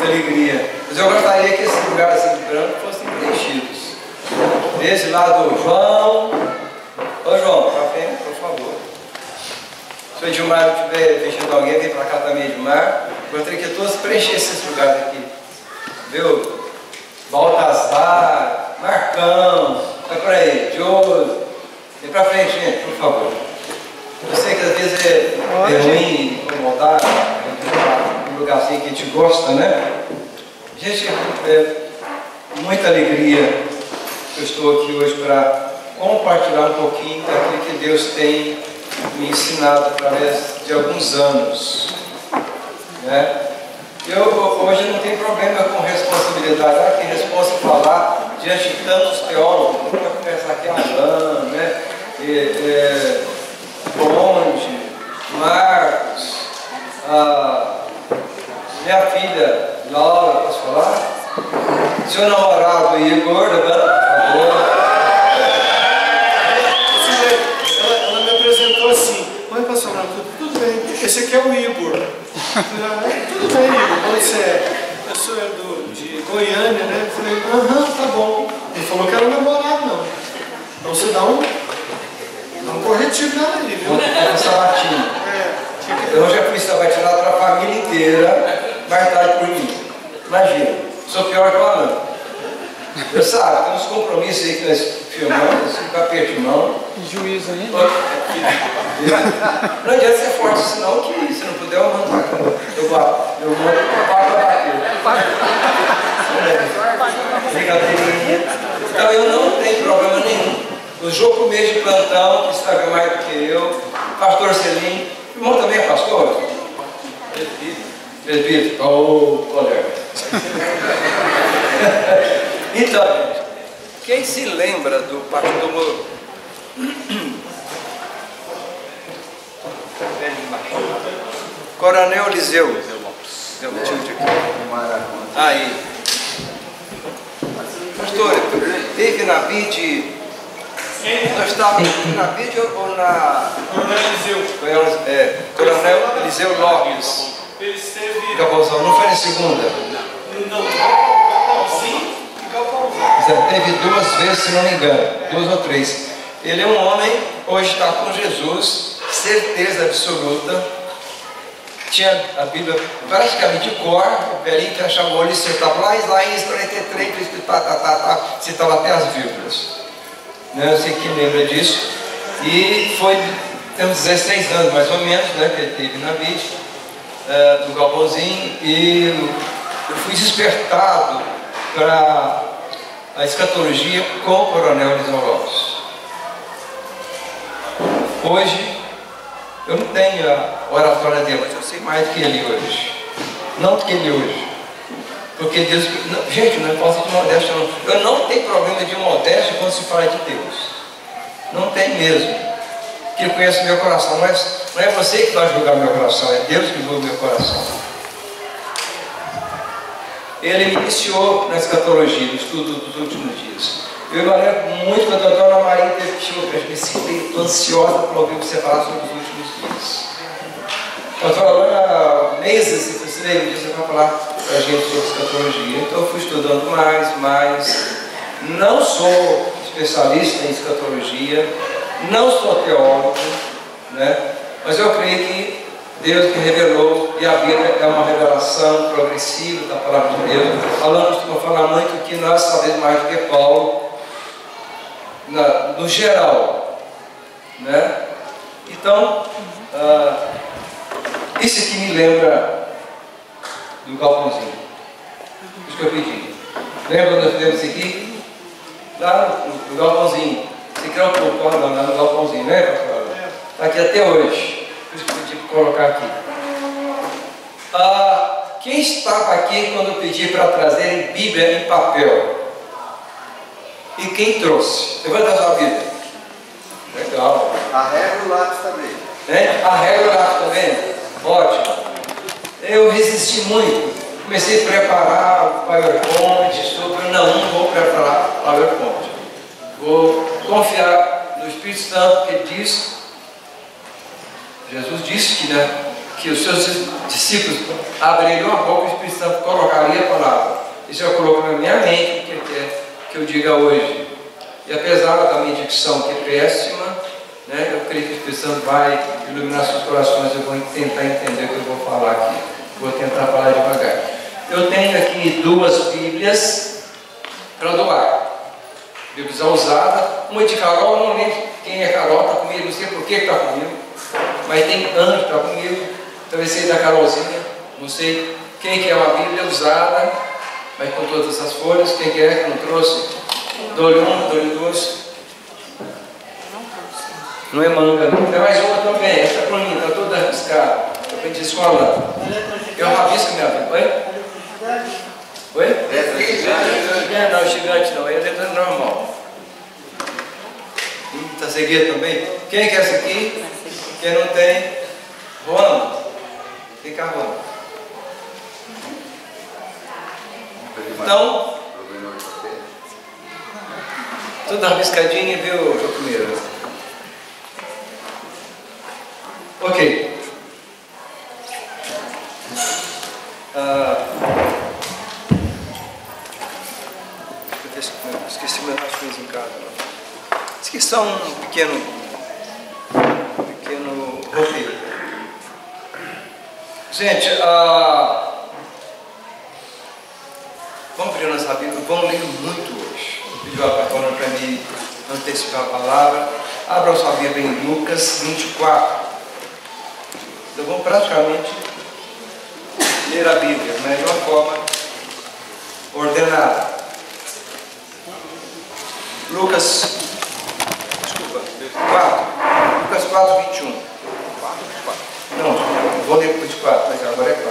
alegria. Mas eu gostaria que esses lugares assim brancos fossem preenchidos. Desse lado, João. Ô João, para frente, por favor. Se o Edmar estiver vestindo alguém, vem para cá também, Edmar. Gostaria que todos preenchessem esses lugares aqui. Viu? Baltazar, Marcão, vai para aí, Josi. Vem para frente, gente, por favor. Eu sei que às vezes é ruim, incomodar, um lugar assim que a gente gosta, né? Gente, muita alegria que eu estou aqui hoje para compartilhar um pouquinho daquilo que Deus tem me ensinado através de alguns anos, né? Eu hoje não tenho problema com responsabilidade, que responsa falar diante de tantos teólogos, não vai começar aqui Alain, né? Conde, Marcos, minha filha Laura, posso falar? Seu namorado Igor, ela me apresentou assim: mãe, pastor, tudo bem, esse aqui é o Igor. Tudo bem, Igor, quando você é? Eu sou de Goiânia, né? Eu falei: aham, tá bom. Ele falou que era um namorado, não. Então você dá um corretivo nele, viu? É um sabatinho. Eu já fui sabatinado para a família inteira, mais tarde por mim. Imagina, sou pior que o Alain. Eu sabe, tem uns compromissos aí que nós filmamos, um capete de mão. Juízo aí. Não adianta ser forte, senão que se não puder eu mando pra cá. Eu mando pra bater. Brincadeirinha. Então eu não tenho problema nenhum. O Jogo mês de plantão, que sabe mais do que eu, pastor Celim, irmão também é pastor? Presbítero. Oh, colega. Então, quem se lembra do pastor Coronel Eliseu? Deu um tilt aqui. Aí. Pastor, teve na BID. Nós estávamos na BID ou na. Coronel Eliseu. Coronel Eliseu Lopes. Ele esteve. Galpãozão, não foi na segunda? Não, Galpãozinho e Galpãozinho. Teve 2 vezes, se não me engano, 2 ou 3. Ele é um homem, hoje está com Jesus, certeza absoluta. Tinha a Bíblia praticamente de cor, o velhinho que achava o olho e acertava lá, Isaías 43, citava até as vírgulas. Eu sei que lembra disso. E foi, temos 16 anos mais ou menos, né, que ele teve na BID, do Galpãozinho, e eu fui despertado para a escatologia com o Coronel Eliseu Lopes. Hoje, eu não tenho a oratória dele, mas eu sei mais do que ele hoje. Não do que ele hoje. Porque Deus... Não, gente, não posso de modéstia não. Eu não tenho problema de modéstia quando se fala de Deus. Não tem mesmo. Porque Ele conhece o meu coração. Mas não é você que vai julgar meu coração, é Deus que julga o meu coração. Ele me iniciou na escatologia, no estudo dos últimos dias. Eu me lembro muito quando a dona Maria teve que chegar para mim, estou ansiosa para ouvir você falar sobre os últimos dias. Eu estou falando há meses, e você lembra disso, você vai falar para a gente sobre escatologia. Então eu fui estudando mais. Não sou especialista em escatologia, não sou teólogo, né? Mas eu creio que Deus que revelou, e a Bíblia é uma revelação progressiva da palavra de Deus. Falamos, costuma falar muito que nós sabemos mais do que Paulo, no geral, né? Então, isso aqui me lembra do Galpãozinho. Isso que eu pedi. Lembra quando nós fizemos isso aqui? Lá no Galpãozinho. Você quer o pulpão? Não, lá no Galpãozinho, né, pastor? Está aqui até hoje. Por isso que eu pedi para colocar aqui. Quem estava aqui quando eu pedi para trazerem Bíblia em papel? E quem trouxe? Levanta a sua Bíblia. Legal. A regra do lápis também. A regra do lápis também? Ótimo. Eu resisti muito. Comecei a preparar o PowerPoint. Não vou preparar o PowerPoint. Vou confiar no Espírito Santo, que ele diz. Jesus disse que os seus discípulos abririam a boca e o Espírito Santo colocaria Isso eu coloco na minha mente o que ele quer que eu diga hoje. E apesar da minha dicção que é péssima, né, eu creio que o Espírito Santo vai iluminar seus corações. Eu vou tentar entender o que eu vou falar aqui. Vou tentar falar devagar. Eu tenho aqui 2 Bíblias para doar. Bíblia usada, uma de Carol, não lembro quem é Carol, está comigo, não sei por que está comigo, mas tem Anjo que está comigo, talvez seja da Carolzinha, não sei quem que é uma Bíblia usada, mas com todas essas folhas, quem que é que não trouxe? Dou-lhe 1, dou-lhe 2. Não é manga, não. Tem mais uma também, essa para mim, está toda arriscada. Eu aprendi escola. Eu rabisco minha Bíblia. Oi? Oi? Letra gigante? Não, gigante não, é letra normal. Está seguido também? Quem quer essa aqui? Quem não tem? Roma. Quem quer Roma? Então, tudo rabiscadinho, viu, João Primeiro? Ok. Esqueci meus rachões em casa. Esqueci só um pequeno roteiro. Gente, vamos abrir nossa Bíblia, vamos ler muito hoje. Eu pedi a patrona para me antecipar a palavra. Abra sua Bíblia em Lucas 24. Então vamos praticamente ler a Bíblia, mas de uma forma ordenada. Lucas 4, 21. Não, vou ler depois de 4, mas agora é 4.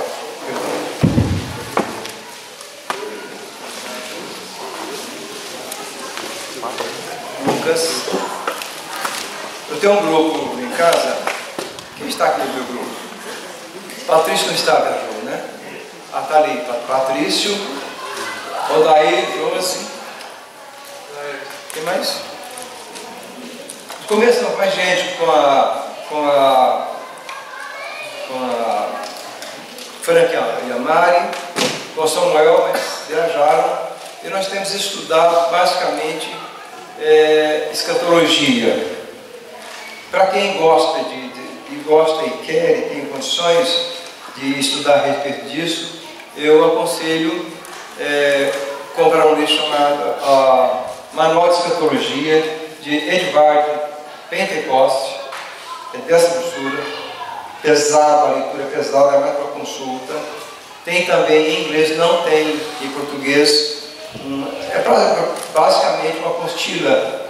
Lucas. Eu tenho um grupo em casa. Quem está aqui no meu grupo? Patrício não está, viajou, né? Está ali. Patrício, Odair, Josi. Quem mais? Começam com a gente, com a Frank e a Mari, com o Samuel, mas viajaram, e nós temos estudado basicamente escatologia. Para quem gosta gosta e quer e tem condições de estudar a respeito disso, eu aconselho comprar um livro chamado Manual de Escatologia, de Edvard Pentecoste, dessa grossura, pesada, a leitura é pesada, é mais para consulta. Tem também em inglês, não tem em português. Basicamente uma apostila.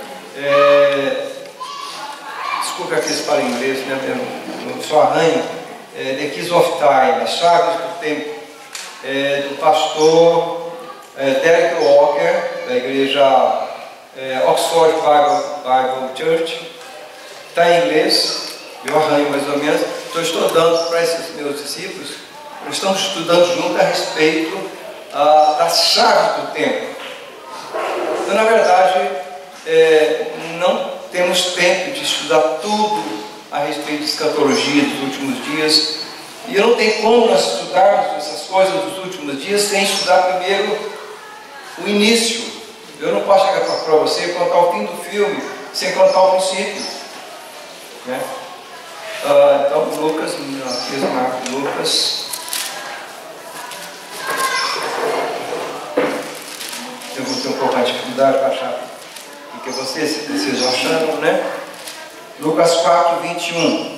Desculpa aqueles para inglês, né? Eu só arranho. The Keys of Time, as chaves do tempo, do pastor Derek Walker, da igreja Oxford Bible Church. Está em inglês, eu arranho mais ou menos. Estou estudando para esses meus discípulos. Nós estamos estudando junto a respeito das chaves do tempo. Então, na verdade, não temos tempo de estudar tudo a respeito de escatologia dos últimos dias. E não tem como nós estudarmos essas coisas dos últimos dias sem estudar primeiro o início. Eu não posso chegar para você e contar o fim do filme sem contar o princípio. Né? Então, Lucas, Lucas. Eu vou ter um pouco de dificuldade para achar o que vocês precisam achando, né? Lucas 4, 21.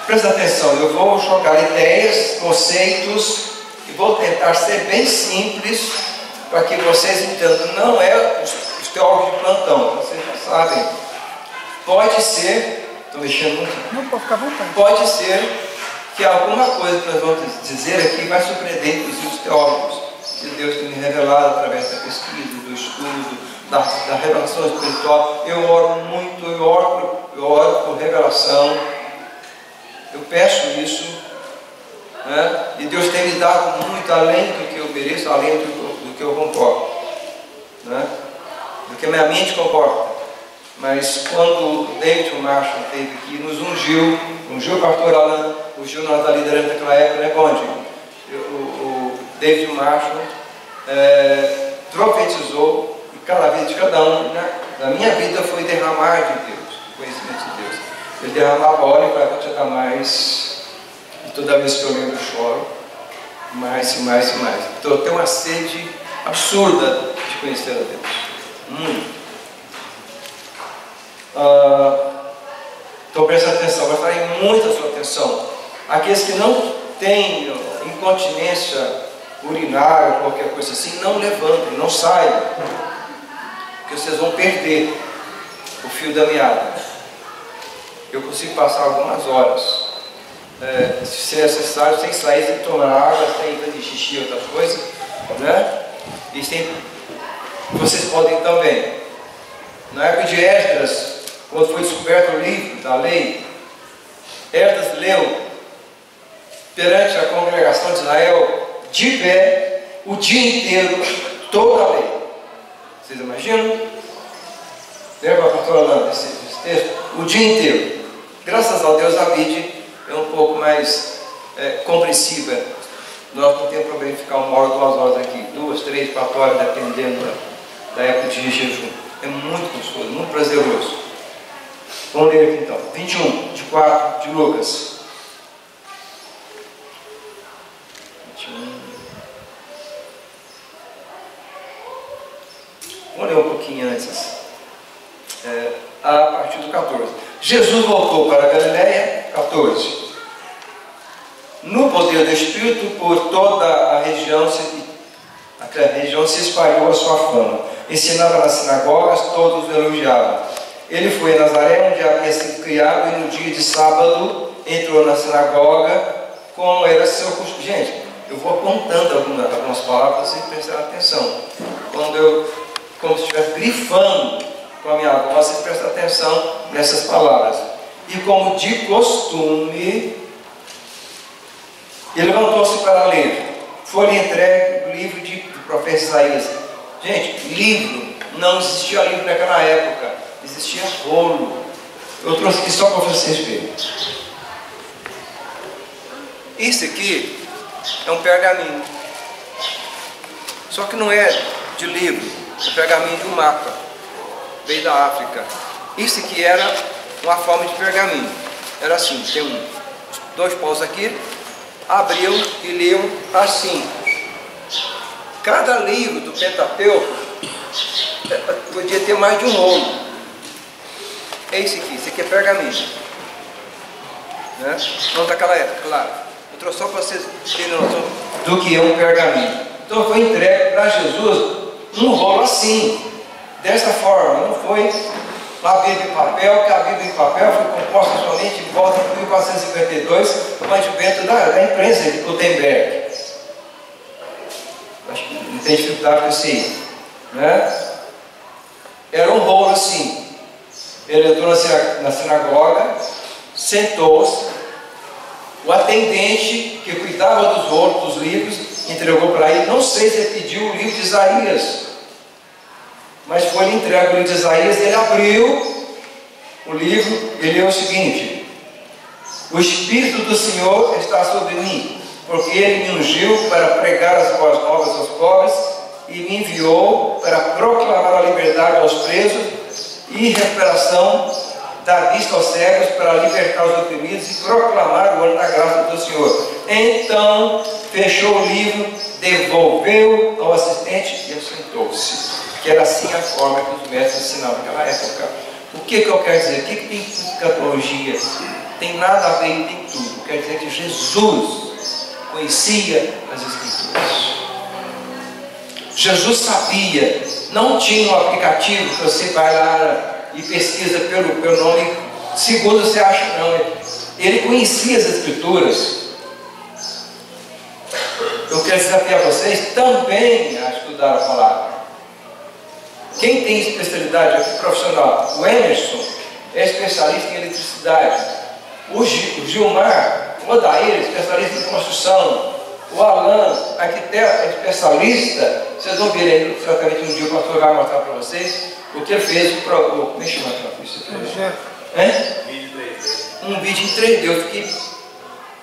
Presta atenção, eu vou jogar ideias, conceitos e vou tentar ser bem simples para que vocês entendam. Não é os teólogos de plantão, vocês já sabem. Pode ser, estou mexendo muito. Não, pode ficar à vontade. Pode ser que alguma coisa que nós vamos dizer aqui vai surpreender, inclusive, os teólogos, que Deus tem me revelado através da pesquisa, do estudo, da revelação espiritual. Eu oro muito, eu oro por revelação, eu peço isso, né? E Deus tem me dado muito, além do que eu mereço, além do que eu comporto, né? Do que a minha mente comporta. Mas quando o David Marshall esteve aqui, nos ungiu o pastor Alan, ungiu nós da liderança daquela época, né, Conde? o David Marshall profetizou, e cada vez de cada um, na minha vida foi derramar de Deus, o conhecimento de Deus. Ele derramava óleo e vai te dar mais, e toda vez que eu lembro eu choro, mais e mais e mais. Então eu tenho uma sede absurda de conhecer a Deus. Então presta atenção, vai falar muito a sua atenção. Aqueles que não têm incontinência urinária, qualquer coisa assim, não levantem, não saiam, porque vocês vão perder o fio da meada. Eu consigo passar algumas horas, se é necessário, sem sair, sem tomar água, sem fazer xixi e outras coisas, né? E vocês podem também. Na época de Esdras, quando foi descoberto o livro da lei, Esdras leu perante a congregação de Israel, de pé, o dia inteiro, toda a lei. Vocês imaginam? Lembra a pastora Landa desse texto? O dia inteiro. Graças a Deus a mídia é um pouco mais compreensiva. Nós não temos problema em ficar 1 hora, 2 horas aqui, 2, 3, 4 horas, dependendo da época de jejum. É muito gostoso, muito prazeroso. Vamos ler aqui então. 21, de 4, de Lucas. 21. Vamos ler um pouquinho antes. A partir do 14. Jesus voltou para a Galiléia, 14. No poder do Espírito, por toda a região se espalhou a sua fama. Ensinava nas sinagogas, todos o elogiavam. Ele foi a Nazaré, onde havia sido criado, e no dia de sábado entrou na sinagoga, como era seu costume. Gente, eu vou apontando algumas palavras e prestar atenção. Como se estivesse grifando com a minha voz, você presta atenção nessas palavras. E como de costume, ele levantou-se para ler. Foi-lhe entregue o livro do profeta Isaías. Gente, livro, não existia livro naquela época, existia rolo. Eu trouxe aqui só para vocês verem. Isso aqui é um pergaminho. Só que não é de livro, é pergaminho de um mapa. Veio da África. Isso aqui era uma forma de pergaminho. Era assim, tem 2 paus aqui, abriam e liam assim. Cada livro do Pentateuco podia ter mais de um rolo. É isso aqui é pergaminho. Né? Não daquela época, claro. Eu trouxe só para vocês terem noção do que é um pergaminho. Então foi entregue para Jesus um rolo assim, desta forma. Não foi a Bíblia em papel, que a Bíblia em papel foi composta somente em volta de 1452, com o advento da imprensa de Gutenberg. Acho que não tem dificuldade com isso aí, né? Era um rolo assim. Ele entrou na sinagoga, sentou-se, o atendente que cuidava dos rolos, dos livros, entregou para ele. Não sei se ele pediu o livro de Isaías, mas foi-lhe entregue o livro de Isaías. Ele abriu o livro e leu o seguinte: o Espírito do Senhor está sobre mim, porque Ele me ungiu para pregar as boas novas aos pobres e me enviou para proclamar a liberdade aos presos e recuperação da vista aos cegos, para libertar os oprimidos e proclamar o ano da graça do Senhor. Então fechou o livro, devolveu ao assistente e assentou-se. Que era assim a forma que os mestres ensinavam naquela época. O que eu quero dizer? O que tem escatologia? Tem nada a ver e tem tudo. Quer dizer que Jesus conhecia as Escrituras. Jesus sabia. Não tinha um aplicativo que você vai lá e pesquisa pelo nome segundo você acha, não. Ele conhecia as Escrituras. Eu quero desafiar vocês também a estudar a palavra. Quem tem especialidade aqui profissional? O Emerson é especialista em eletricidade. O Gilmar, o Odair, especialista em construção. O Alan, arquiteto, é especialista. Vocês vão ver aí, certamente um dia o pastor vai mostrar para vocês o que ele fez. Como é que chama aquela coisa? Um vídeo em 3D. Eu fiquei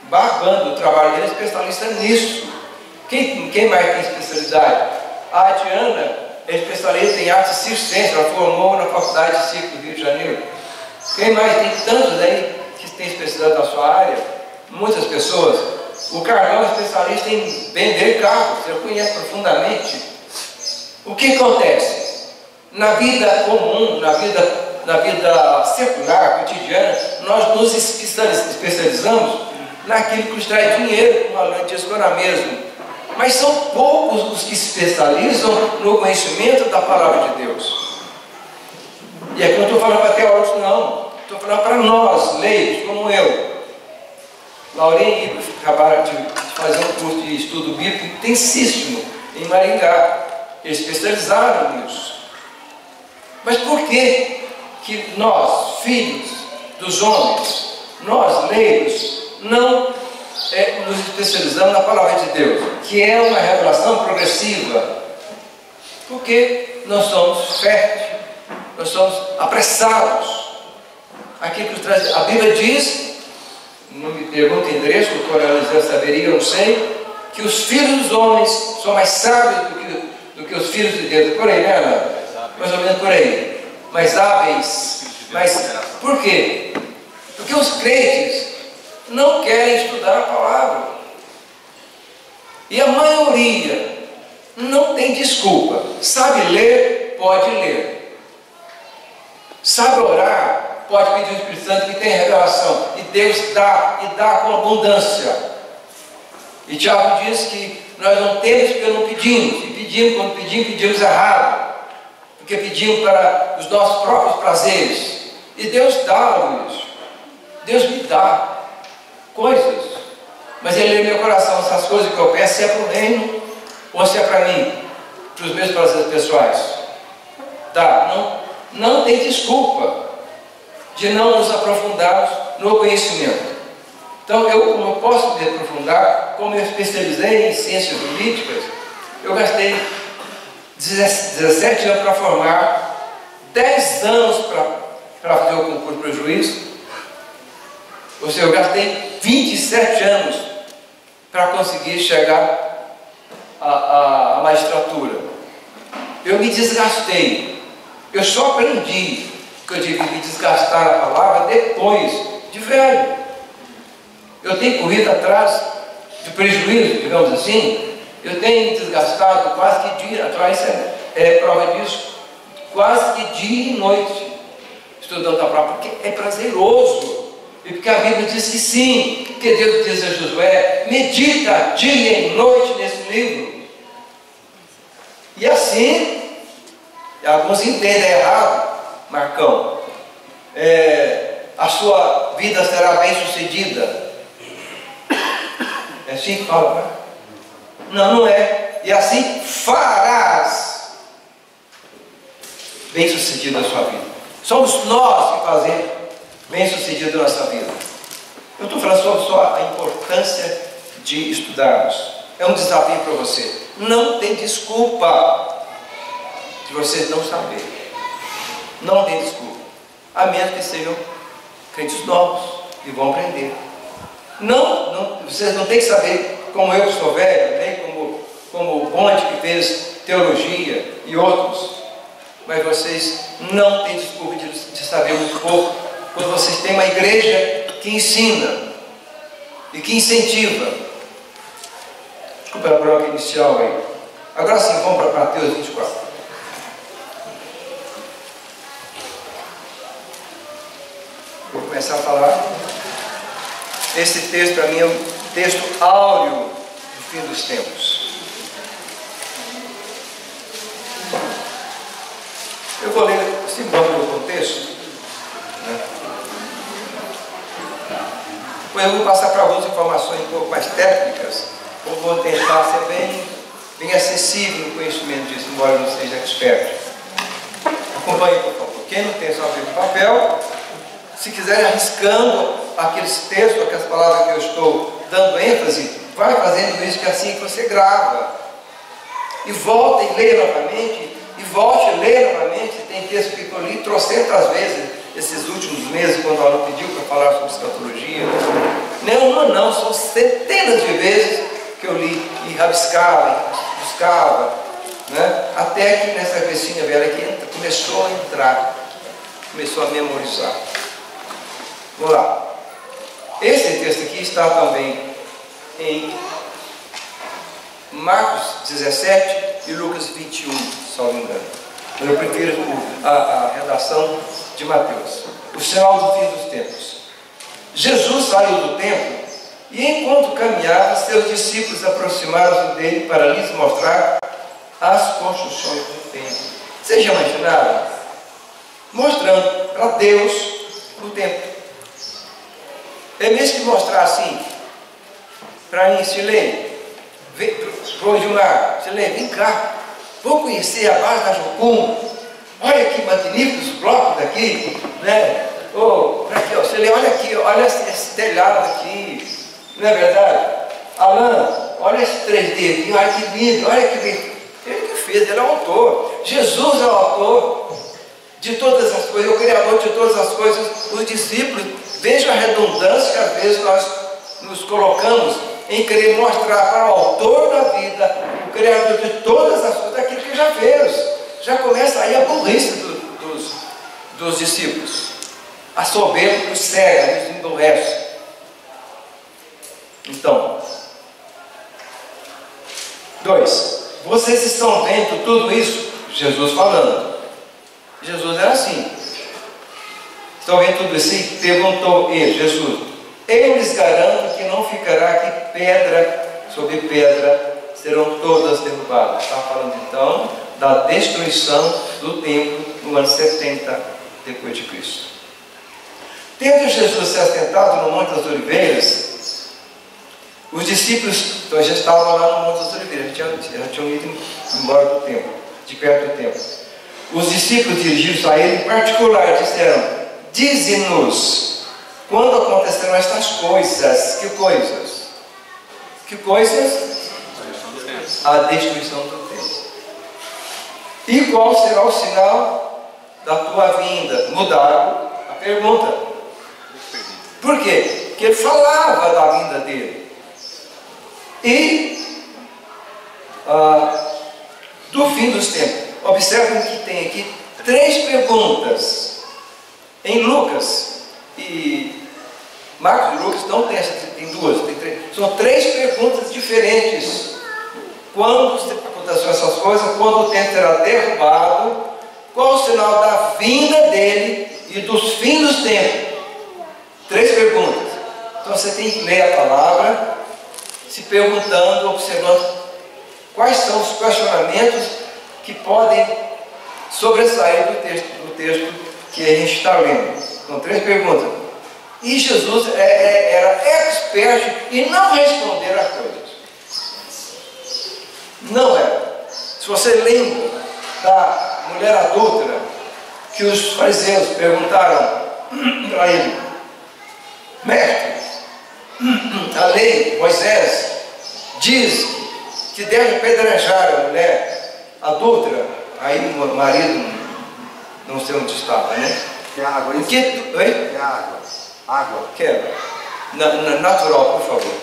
babando o trabalho dele, especialista nisso. Quem mais tem especialidade? A Diana é especialista em arte circense, ela formou na Faculdade de Circo do Rio de Janeiro. Quem mais? Tem tantos aí que tem especialidade na sua área, muitas pessoas. O Carlão é especialista em vender carros, eu conheço profundamente. O que acontece? Na vida comum, na vida secular, cotidiana, nós nos especializamos naquilo que nos traz dinheiro, como a Lã disse agora mesmo. Mas são poucos os que se especializam no conhecimento da palavra de Deus. E aqui não estou falando para teólogos, não. Estou falando para nós, leigos, como eu. Laurinha e Igor acabaram de fazer um curso de estudo bíblico intensíssimo em Maringá. Eles especializaram nisso. Mas por que nós, filhos dos homens, nós, leigos, não nos especializamos na palavra de Deus, que é uma revelação progressiva? Porque nós somos férteis, nós somos apressados. Aquilo que traz, a Bíblia diz, não me pergunta o endereço, o doutor Eliseu saberia, eu não sei, que os filhos dos homens são mais sábios do que os filhos de Deus. Por aí, né, Ana? Mais ou menos por aí. Mais hábeis. Por quê? Porque os crentes não querem estudar a palavra. E a maioria não tem desculpa. Sabe ler, pode ler. Sabe orar, pode pedir ao Espírito Santo que tem revelação. E Deus dá, e dá com abundância. E Tiago diz que nós não temos porque não pedimos. E pedimos, quando pedimos errado. Porque pedimos para os nossos próprios prazeres. E Deus dá, Luiz. Deus me dá coisas. Mas Ele lê meu coração. Essas coisas que eu peço, se é para o reino ou se é para mim, para os meus prazeres pessoais. Tá? Não tem desculpa de não nos aprofundarmos no conhecimento. Então, eu não posso me aprofundar, como eu especializei em ciências jurídicas, eu gastei 17 anos para formar, 10 anos para fazer o concurso para juiz, ou seja, eu gastei 27 anos para conseguir chegar à magistratura. Eu me desgastei, eu só aprendi que eu devia me desgastar na palavra depois de velho. Eu tenho corrido atrás de prejuízo, digamos assim. Eu tenho me desgastado quase que dia, atrás é prova disso, quase que dia e noite estudando a palavra, porque é prazeroso. E porque a Bíblia diz que sim, porque Deus diz a Josué: medita dia e noite nesse livro. E assim, alguns entendem errado, Marcão, a sua vida será bem sucedida. É assim que fala, né? Não é. E assim farás bem sucedido a sua vida. Somos nós que fazemos bem sucedido a nossa vida. Eu estou falando sobre só a importância de estudarmos. É um desafio para você. Não tem desculpa de você não saber. Não tem desculpa. A menos que sejam crentes novos e vão aprender. Vocês não têm que saber, como eu que sou velho, nem como o Bonde que fez teologia e outros, mas vocês não têm desculpa de saber muito pouco, quando vocês têm uma igreja que ensina e que incentiva. Desculpa a bronca inicial aí. Agora sim, vamos para Mateus 24. Vou começar a falar. Esse texto para mim é um texto áureo do fim dos tempos. Eu vou ler assim, vamos ler o contexto, né? Depois eu vou passar para algumas informações um pouco mais técnicas. Eu vou tentar ser bem acessível no conhecimento disso, embora eu não seja expert. Acompanhe, por favor. Quem não tem só ver no papel, se quiser arriscando aqueles textos, aquelas palavras que eu estou dando ênfase, vai fazendo isso, que é assim que você grava. E volta e lê novamente, e volte e lê novamente. Tem texto que eu li trocentas vezes esses últimos meses, quando ela pediu para falar sobre escatologia. Nenhuma não, são centenas de vezes que eu li e rabiscava, buscava, né? Até que nessa cabecinha velha que começou a entrar, começou a memorizar. Vamos lá. Esse texto aqui está também em Marcos 17 e Lucas 21, se não me engano. Eu prefiro a redação de Mateus. O sinal do fim dos tempos. Jesus saiu do templo e, enquanto caminhava, seus discípulos aproximaram-se dele para lhes mostrar as construções do templo. Vocês já imaginaram? Mostrando para Deus o templo. É mesmo que mostrar assim, para mim, Silene, vem para o Gilmar, Silene, vem cá, vou conhecer a base da Jocum, olha que magníficos blocos daqui, né? Oh, aqui, ó, Silene, olha aqui, olha esse telhado aqui, não é verdade? Alan, olha esse 3D aqui, olha que lindo, olha que lindo. Ele que fez, ele é o autor, Jesus é o autor de todas as coisas, o Criador de todas as coisas. Os discípulos, vejam a redundância que às vezes nós nos colocamos em querer mostrar para o autor da vida, o Criador de todas as coisas, aquilo que já fez. Já começa aí a burrice dos discípulos, a soberba que os cega, os endurece. Então, 2. Vocês estão vendo tudo isso? Jesus falando. Jesus era assim. Estão vendo tudo isso? Perguntou ele, Jesus. Eu lhes garanto que não ficará aqui pedra sobre pedra, serão todas derrubadas. Está falando então da destruição do templo no ano 70 depois de Cristo. Tendo Jesus se assentado no Monte das Oliveiras, os discípulos então, já estavam lá no Monte das Oliveiras, já tinham ido embora do templo, de perto do templo. Os discípulos dirigidos a ele em particular disseram: dize-nos quando acontecerão estas coisas. Que coisas? Que coisas? A destruição do templo. E qual será o sinal da tua vinda? Mudaram a pergunta. Por quê? Porque ele falava da vinda dele. E do fim dos tempos. Observem que tem aqui 3 perguntas. Em Lucas e Marcos e Lucas não tem essa, tem 2, tem 3. São 3 perguntas diferentes. Quando acontecem essas coisas, quando o templo será derrubado, qual o sinal da vinda dele e dos fins dos tempos? 3 perguntas. Então você tem que ler a palavra, se perguntando, observando quais são os questionamentos que podem sobressair do texto que a gente está lendo. São 3 perguntas. E Jesus era expert em não responder as coisas. Não era. Se você lembra da mulher adúltera, que os fariseus perguntaram a ele: mestre, a lei, Moisés, diz que deve apedrejar a mulher adúltera. Aí o marido, não sei onde estava, né? Quer água? O que tu... Oi? Quer água? Água? Quero. Natural, por favor.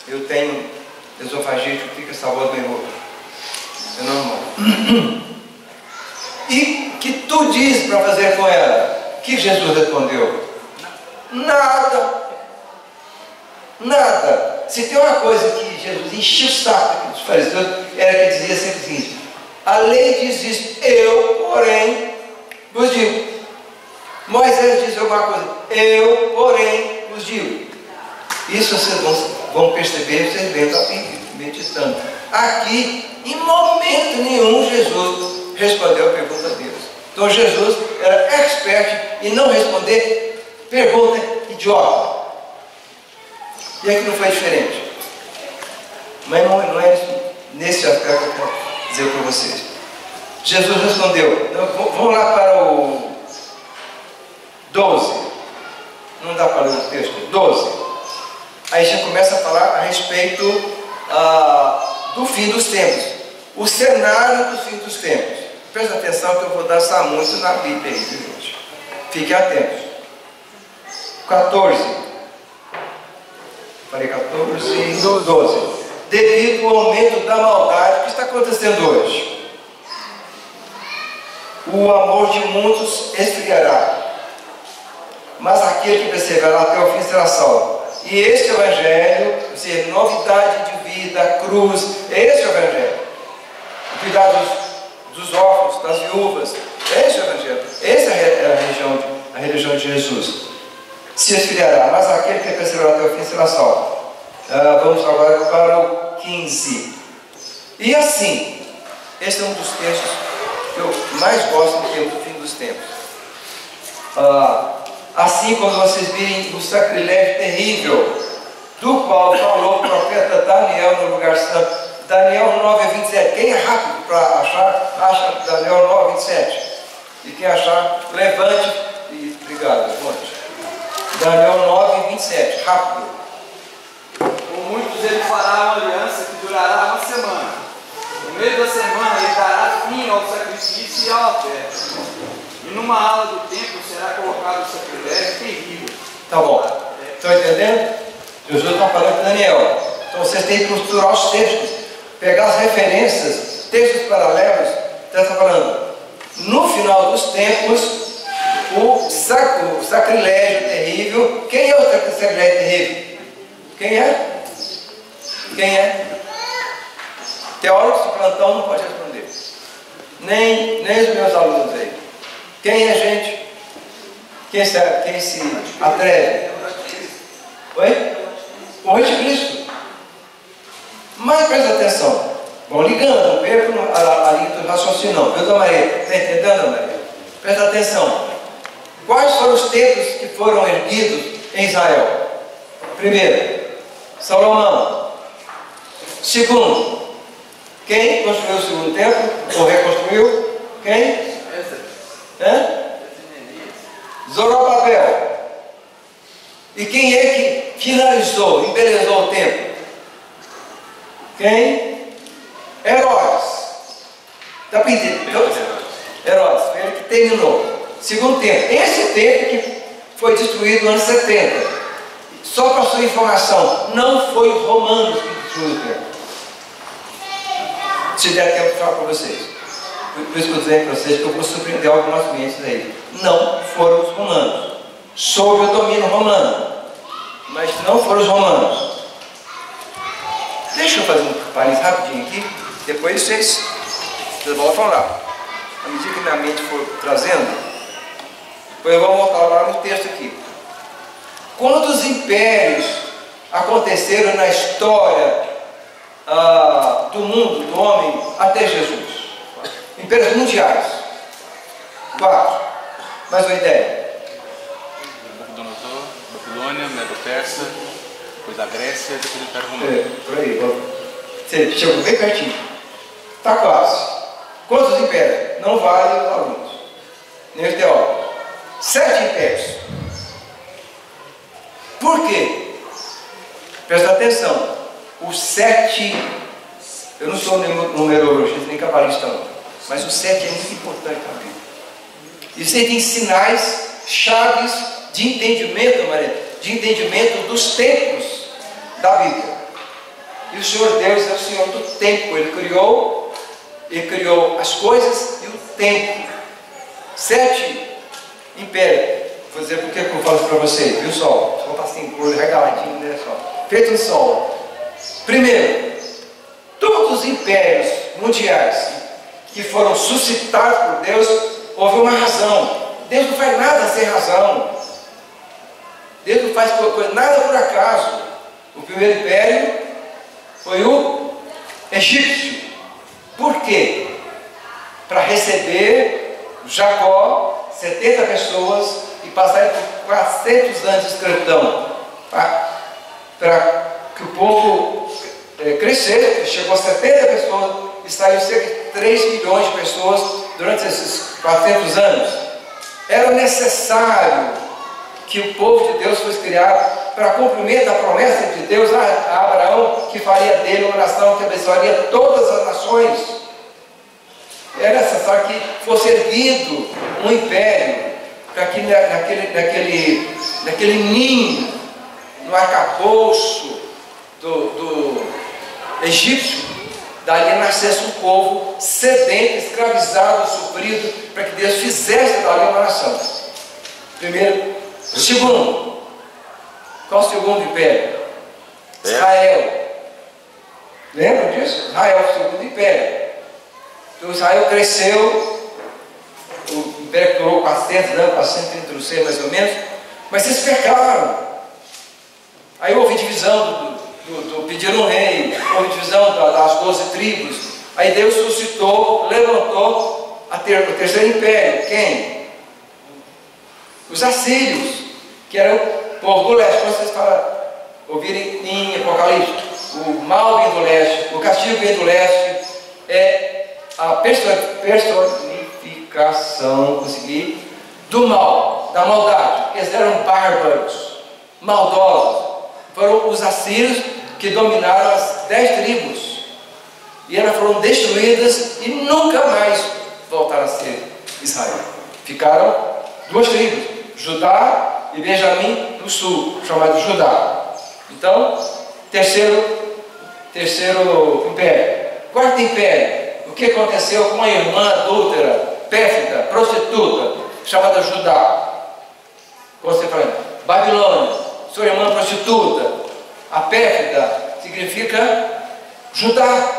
Eu tenho esofagite, fica essa voz bem rouca. É normal. E que tu diz para fazer com ela? Que Jesus respondeu? Nada. Nada. Se tem uma coisa que Jesus encheu o saco dos fariseus, era que ele dizia sempre o seguinte: a lei diz isso, eu, porém, vos digo. Moisés diz alguma coisa, eu, porém, vos digo. Isso vocês vão perceber, vocês vendo a Bíblia, meditando. Aqui, em momento nenhum, Jesus respondeu a pergunta deles. Então Jesus era expert em não responder pergunta idiota. E aqui não foi diferente. Mas não é nesse aspecto que eu quero dizer para vocês. Jesus respondeu. Então, vamos lá para o 12. Não dá para ler o texto? 12. Aí já começa a falar a respeito do fim dos tempos. O cenário do fim dos tempos. Presta atenção que eu vou dançar muito na Bíblia aí, gente. Fiquem atentos. 14. Falei 14, 12. Devido ao aumento da maldade, o que está acontecendo hoje? O amor de muitos esfriará, mas aquele que perseverar até o fim será salvo. E este Evangelho, ou seja, novidade de vida, cruz, este é o Evangelho. Cuidar dos órfãos, das viúvas, este é o Evangelho. Essa é a religião de Jesus. Se esfriará, mas aquele que perseverar até o fim será salvo. Vamos agora para o 15. E assim, este é um dos textos que eu mais gosto do fim dos tempos. Assim, quando vocês virem o sacrilégio terrível, do qual falou o profeta Daniel no lugar santo, Daniel 9:27. Quem é rápido para achar, acha Daniel 9:27. E quem achar, levante e obrigado, levante. Daniel 9:27, rápido. Com muitos ele fará uma aliança que durará uma semana. No meio da semana ele dará fim ao sacrifício e à oferta. E numa ala do templo será colocado o sacrilégio terrível. Tá bom. Estão entendendo? Jesus está falando com Daniel. Então vocês têm que costurar os textos, pegar as referências, textos paralelos. Está falando. No final dos tempos, o sacrilégio terrível. Quem é o sacrilégio terrível? Quem é? Quem é? Teólogos de plantão não pode responder. Nem os meus alunos aí. Quem é, gente? Quem se atreve? Oi? O anticristo. Mas presta atenção. Vão ligando, não percam a linha do raciocínio não. Viu, Maria? Está entendendo, Maria? Presta atenção. Quais foram os templos que foram erguidos em Israel? Primeiro, Salomão. Segundo, quem construiu o segundo templo? Ou reconstruiu? Quem? Zorobabel. E quem é que finalizou, embelezou o templo? Quem? Herodes. Está pedindo? Herodes, foi ele que terminou. Segundo templo. Esse templo que foi destruído no ano 70. Só para sua informação, não foi os romanos que destruíram o templo. Se der tempo, eu falo para vocês. Por isso que eu dizer para vocês que eu vou surpreender algumas mentes aí. Não foram os romanos. Sob o domínio romano. Mas não foram os romanos. Deixa eu fazer um parênteses rapidinho aqui. Depois vocês voltam lá. À medida que minha mente for trazendo, depois eu vou voltar lá no texto aqui. Quantos impérios aconteceram na história do mundo, do homem, até Jesus? Impérios mundiais. 4. Mais uma ideia. Babilônia, Medo-Persa, depois a Grécia, depois o Império Romano. Por aí. Você chegou bem pertinho. Está quase. Quantos impérios? Não vale os alunos. Nem os teólogos. 7 impérios. Por quê? Presta atenção. Os 7, eu não sou numerologista nem cabalista não, mas o 7 é muito importante também. Isso aí tem sinais, chaves de entendimento, Maria, de entendimento dos tempos da Bíblia. E o Senhor Deus é o Senhor do tempo. Ele criou as coisas e o tempo. 7 impérios. Vou dizer por que eu falo isso para vocês, viu, sol? O sol está assim, cor regaladinho, né, sol? Feito no sol. Primeiro, todos os impérios mundiais que foram suscitados por Deus, houve uma razão. Deus não faz nada sem razão. Deus não faz nada por acaso. O primeiro império foi o egípcio. Por quê? Para receber Jacó, 70 pessoas, e passarem por 400 anos de escravidão. Para que o povo crescesse, chegou a 70 pessoas e saiu cerca de 3 milhões de pessoas durante esses 400 anos. Era necessário que o povo de Deus fosse criado para cumprimento da promessa de Deus a Abraão, que faria dele uma nação que abençoaria todas as nações. Era necessário que fosse erguido um império para que naquele ninho, no arcabouço egípcio, dali nascesse um povo sedento, escravizado, sofrido, para que Deus fizesse dali uma nação. Primeiro. Segundo, qual o segundo império? Israel. Lembra disso? Israel, o segundo império. Então Israel cresceu, o império durou 400 anos, 436 mais ou menos, mas eles pecaram. Aí houve divisão pediram um rei, houve divisão das 12 tribos. Aí Deus suscitou, levantou o terceiro império. Quem? Os assírios, que eram o povo do leste. Quando vocês ouvirem em Apocalipse, o mal vem do leste, o castigo vem do leste, é a personificação, consegui, do mal, da maldade. Eles eram bárbaros, maldosos. Foram os assírios que dominaram as 10 tribos. E elas foram destruídas e nunca mais voltaram a ser Israel. Ficaram 2 tribos, Judá e Benjamim no sul, chamado Judá. Então, terceiro império. Quarto império. O que aconteceu com a irmã adúltera, pérfida, prostituta, chamada Judá? Como você fala? Babilônia, sua irmã prostituta. A pérfida significa Judá.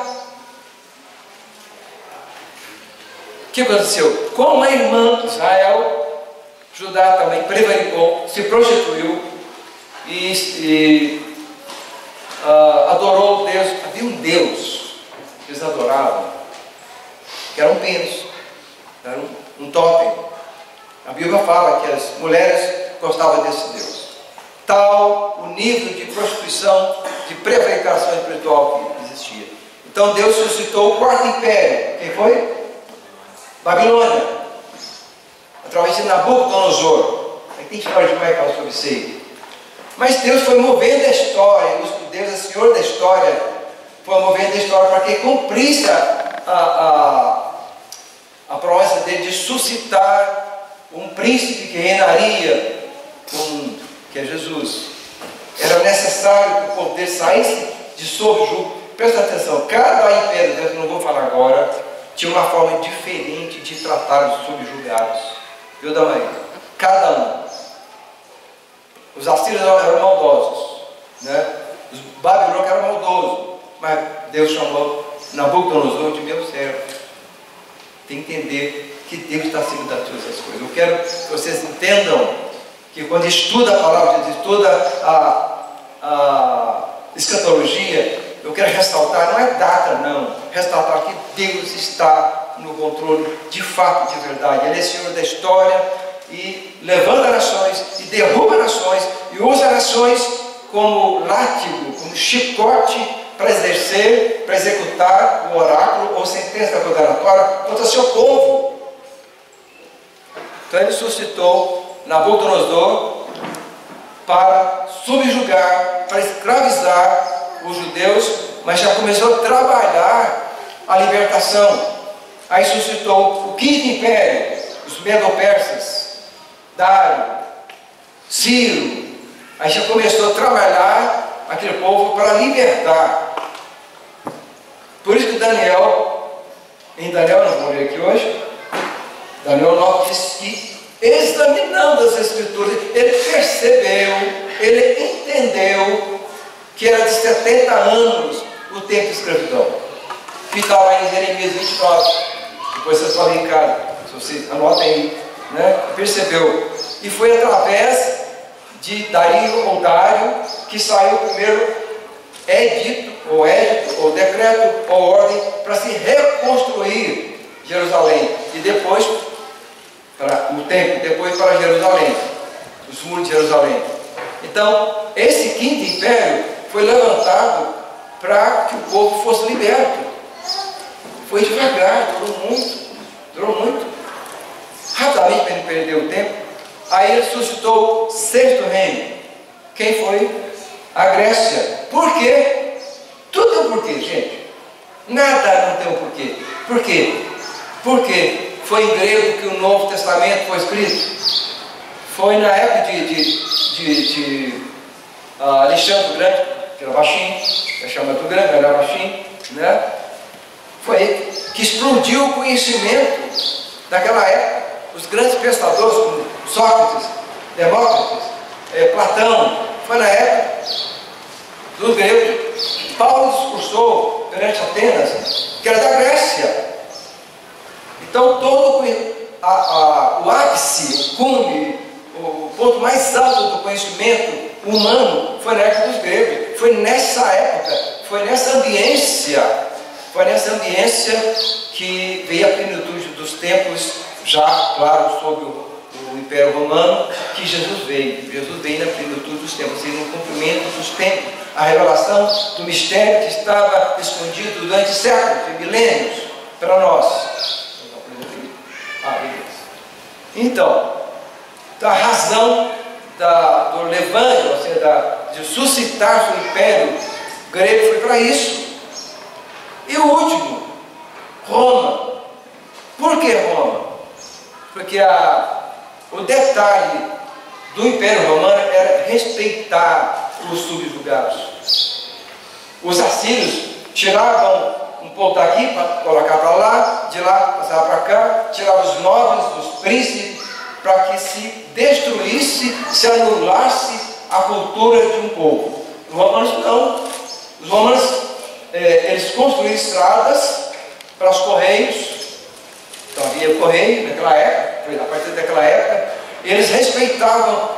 O que aconteceu? Com a irmã Israel, Judá também prevaricou, se prostituiu e adorou Deus. Havia um Deus que eles adoravam, que era um Penos, era um totem. A Bíblia fala que as mulheres gostavam desse Deus. Tal o nível de prostituição, de prevaricação espiritual que existia. Então Deus suscitou o quarto império. Quem foi? Babilônia, através de Nabucodonosor. Aí tem história demais para sobre isso aí. Mas Deus foi movendo a história, Deus é Senhor da história, foi movendo a história para que cumprisse a promessa dele de suscitar um príncipe que reinaria, que é Jesus. Era necessário que o povo dele saísse de sob jugo. Presta atenção, cada império, Deus não vou falar agora, tinha uma forma diferente de tratar os subjugados. Viu, Damaí? Cada um. Os assírios eram maldosos, né? Os babilônicos eram maldosos, mas Deus chamou Nabucodonosor de meu servo. Tem que entender que Deus está acima de todas as coisas. Eu quero que vocês entendam que quando estuda a palavra de Deus, estuda a escatologia, eu quero ressaltar, não é data não, ressaltar que Deus está no controle de fato, de verdade. Ele é Senhor da história e levanta nações e derruba nações e usa nações como látigo, como chicote para exercer, para executar o oráculo ou sentença condenatória contra seu povo. Então ele suscitou Nabucodonosor para subjugar, para escravizar os judeus, mas já começou a trabalhar a libertação. Aí suscitou o quinto império, os Medo-Persas, Dário, Ciro. Aí já começou a trabalhar aquele povo para libertar. Por isso que Daniel, em Daniel, nós vamos ler aqui hoje, Daniel 9 diz que, examinando as Escrituras, ele percebeu, ele entendeu que era de 70 anos o tempo de escravidão. Que está lá em Jeremias 29. Depois vocês falam em casa, se vocês anotem aí, né? Percebeu. E foi através de Dário, que saiu o primeiro edito, ou decreto, ou ordem, para se reconstruir Jerusalém. E depois, para o templo, depois para Jerusalém, os muros de Jerusalém. Então, esse quinto império foi levantado para que o povo fosse liberto. Foi devagar, durou muito. Rapidamente, para ele perder o tempo. Aí ele suscitou o sexto reino. Quem foi? A Grécia. Por quê? Tudo tem um porquê, gente. Nada não tem um porquê. Por quê? Porque foi em grego que o Novo Testamento foi escrito. Foi na época de Alexandre o Grande, que era baixinho. chamado grande, era baixinho, né? Foi aí que explodiu o conhecimento daquela época. Os grandes pensadores como Sócrates, Demócritos, Platão, foi na época do grego. Paulo discursou perante Atenas, que era da Grécia. Então todo o ápice, o cume, o ponto mais alto do conhecimento humano foi na época dos gregos. Foi nessa época, foi nessa ambiência que veio a plenitude dos tempos, já, claro, sob o Império Romano, que Jesus veio. Jesus veio na plenitude dos tempos, e no cumprimento dos tempos. A revelação do mistério que estava escondido durante séculos e milênios para nós. Então, a razão do levante, ou seja, de suscitar o império grego foi para isso. E o último, Roma. Por que Roma? Porque o detalhe do Império Romano era respeitar os subjugados. Os assírios tiravam um ponto daqui para colocar para lá, de lá passava para cá, tiravam os nobres, os príncipes, para que se destruísse, se anulasse a cultura de um povo. Os romanos não. Os romanos, eles construíram estradas para os correios. Então havia correio naquela época, a partir daquela época, eles respeitavam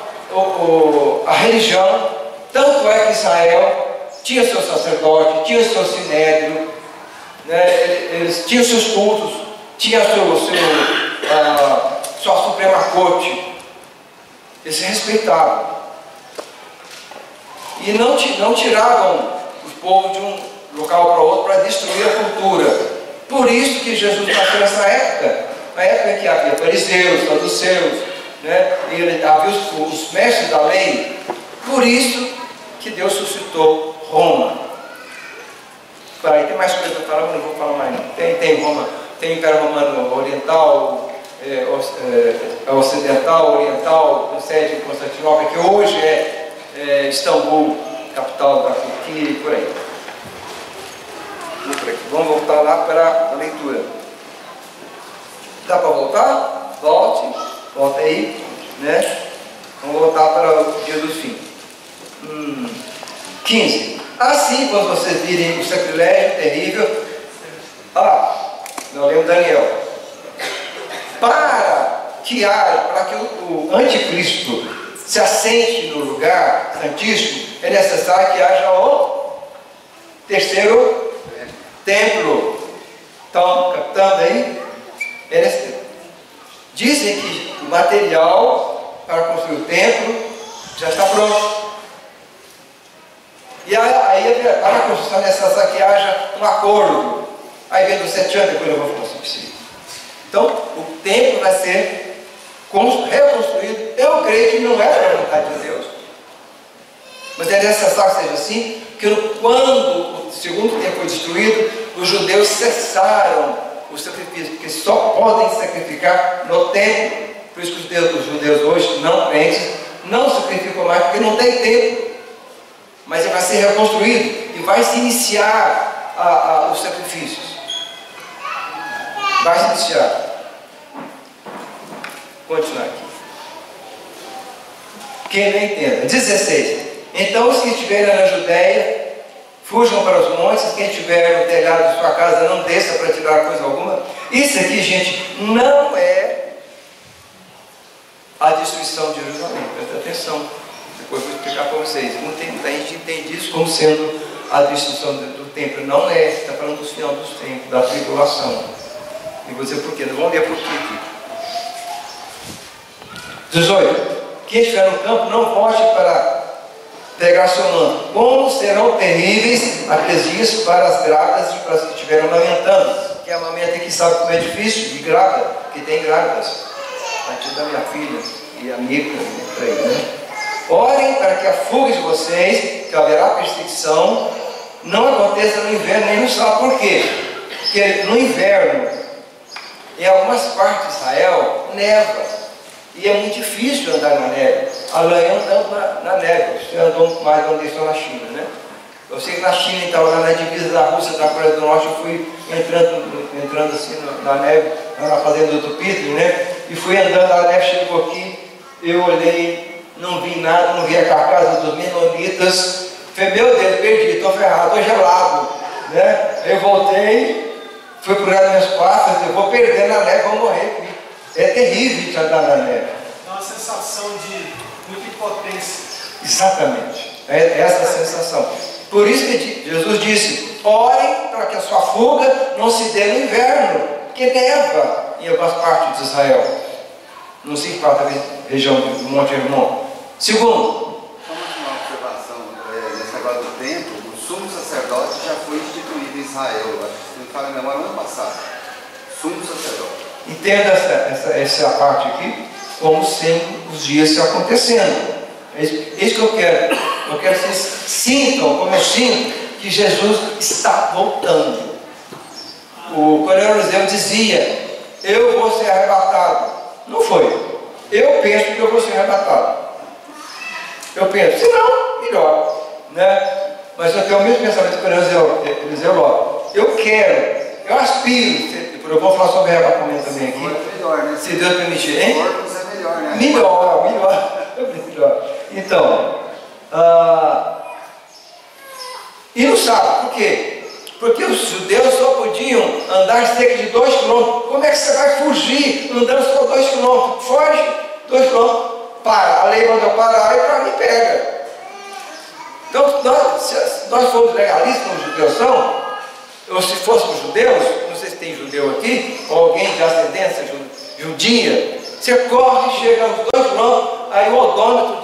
a religião. Tanto é que Israel tinha seu sacerdote, tinha seu sinédrio, né? Eles tinham seus cultos, tinha sua suprema corte. Eles se respeitavam. E não tiravam os povos de um local para outro para destruir a cultura. Por isso que Jesus nasceu nessa época, na época em que havia fariseus, saduceus, né? E havia os mestres da lei. Por isso que Deus suscitou Roma. Aí tem mais coisa para falar, mas não vou falar mais não. Tem Roma, tem o Império Romano Oriental, Ocidental, Oriental, com sede em Constantinopla, que hoje é Istambul, capital da Turquia e por aí. Vamos voltar lá para a leitura. Dá para voltar? Volta aí, né? Vamos voltar para o dia do fim. 15. Assim, quando vocês virem o sacrilégio terrível, nós lemos Daniel. Para que o anticristo se assente no lugar santíssimo, é necessário que haja o terceiro templo. Estão captando aí? Dizem que o material para construir o templo já está pronto. E aí, para a construção é necessário que haja um acordo. Aí vem dos 7 anos, depois eu vou falar sobre isso. Então, o templo vai ser reconstruído. Eu creio que não é para a vontade de Deus. Mas é necessário que seja assim, que quando o segundo templo foi destruído, os judeus cessaram os sacrifícios, porque só podem sacrificar no templo. Por isso que os judeus hoje, não crentes, não sacrificam mais, porque não tem templo. Mas ele vai ser reconstruído e vai se iniciar os sacrifícios. Vai se iniciar. Vou continuar aqui. Quem não entenda. 16. Então os que estiverem na Judéia, fujam para os montes. Quem estiver no telhado de sua casa, não desça para tirar coisa alguma. Isso aqui, gente, não é a destruição de Jerusalém. Presta atenção. Depois eu vou explicar para vocês. Muita gente entende isso como sendo a destruição do templo. Não é. Está falando do final dos tempos, da tribulação. E vou dizer por quê. Nós vamos ver por quê aqui. 18. Quem estiver no campo, não volte para pegar seu manto. Como serão terríveis aqueles dias para as grávidas e para as que estiveram amamentando. Quem amamenta aqui sabe como é difícil, e grávida, que tem grávidas. A partir da minha filha e amiga, né? Orem para que a fuga de vocês, que haverá perseguição, não aconteça no inverno nem no sol. Por quê? Porque no inverno, em algumas partes de Israel, neva. E é muito difícil andar na neve. A lã andando na neve. Você andou mais onde estou na China, né? Eu sei que na China, então, lá na divisa da Rússia, da Coreia do Norte, eu fui entrando assim na neve, na fazenda do Pitling, né? E fui andando, a neve chegou aqui, eu olhei, não vi nada, não vi a carcaça dos menonitas. Falei, meu Deus, perdi, estou ferrado, estou gelado, né? Eu voltei, fui procurar minhas pastas, eu vou perder na neve, vou morrer aqui. É terrível andar na neve. Dá uma sensação de muita impotência. Exatamente, é essa a sensação. Por isso que Jesus disse, orem para que a sua fuga não se dê no inverno, que neva em algumas partes de Israel. Não se importa a região do Monte Hermon. Segundo, Só uma observação, nesse negócio do templo, o sumo sacerdote já foi instituído em Israel, acho que se não me falha a memória, no ano passado. Sumo sacerdote. entenda essa parte aqui como sendo os dias se acontecendo. É isso que eu quero. Eu quero que vocês sintam, como eu sinto, que Jesus está voltando. O coronel dizia, eu vou ser arrebatado. Não foi. Eu penso que eu vou ser arrebatado. Eu penso, se não, melhor, né? Mas eu tenho o mesmo pensamento que o Eliseu Lopes. Eu quero, eu aspiro. Eu vou falar sobre arrebatamento também aqui. É melhor, né? Se Deus permitir, hein? Corpos é melhor, né? Melhor. Então, e não sabe por quê? Porque os judeus só podiam andar cerca de 2 quilômetros. Como é que você vai fugir andando só 2 quilômetros? Foge 2 quilômetros, para. A lei mandou parar e para mim pega. Então, se nós formos legalistas como os judeus são, ou se fôssemos judeus, não sei se tem judeu aqui, ou alguém de ascendência judia, você corre, chega aos 2 quilômetros, aí o odômetro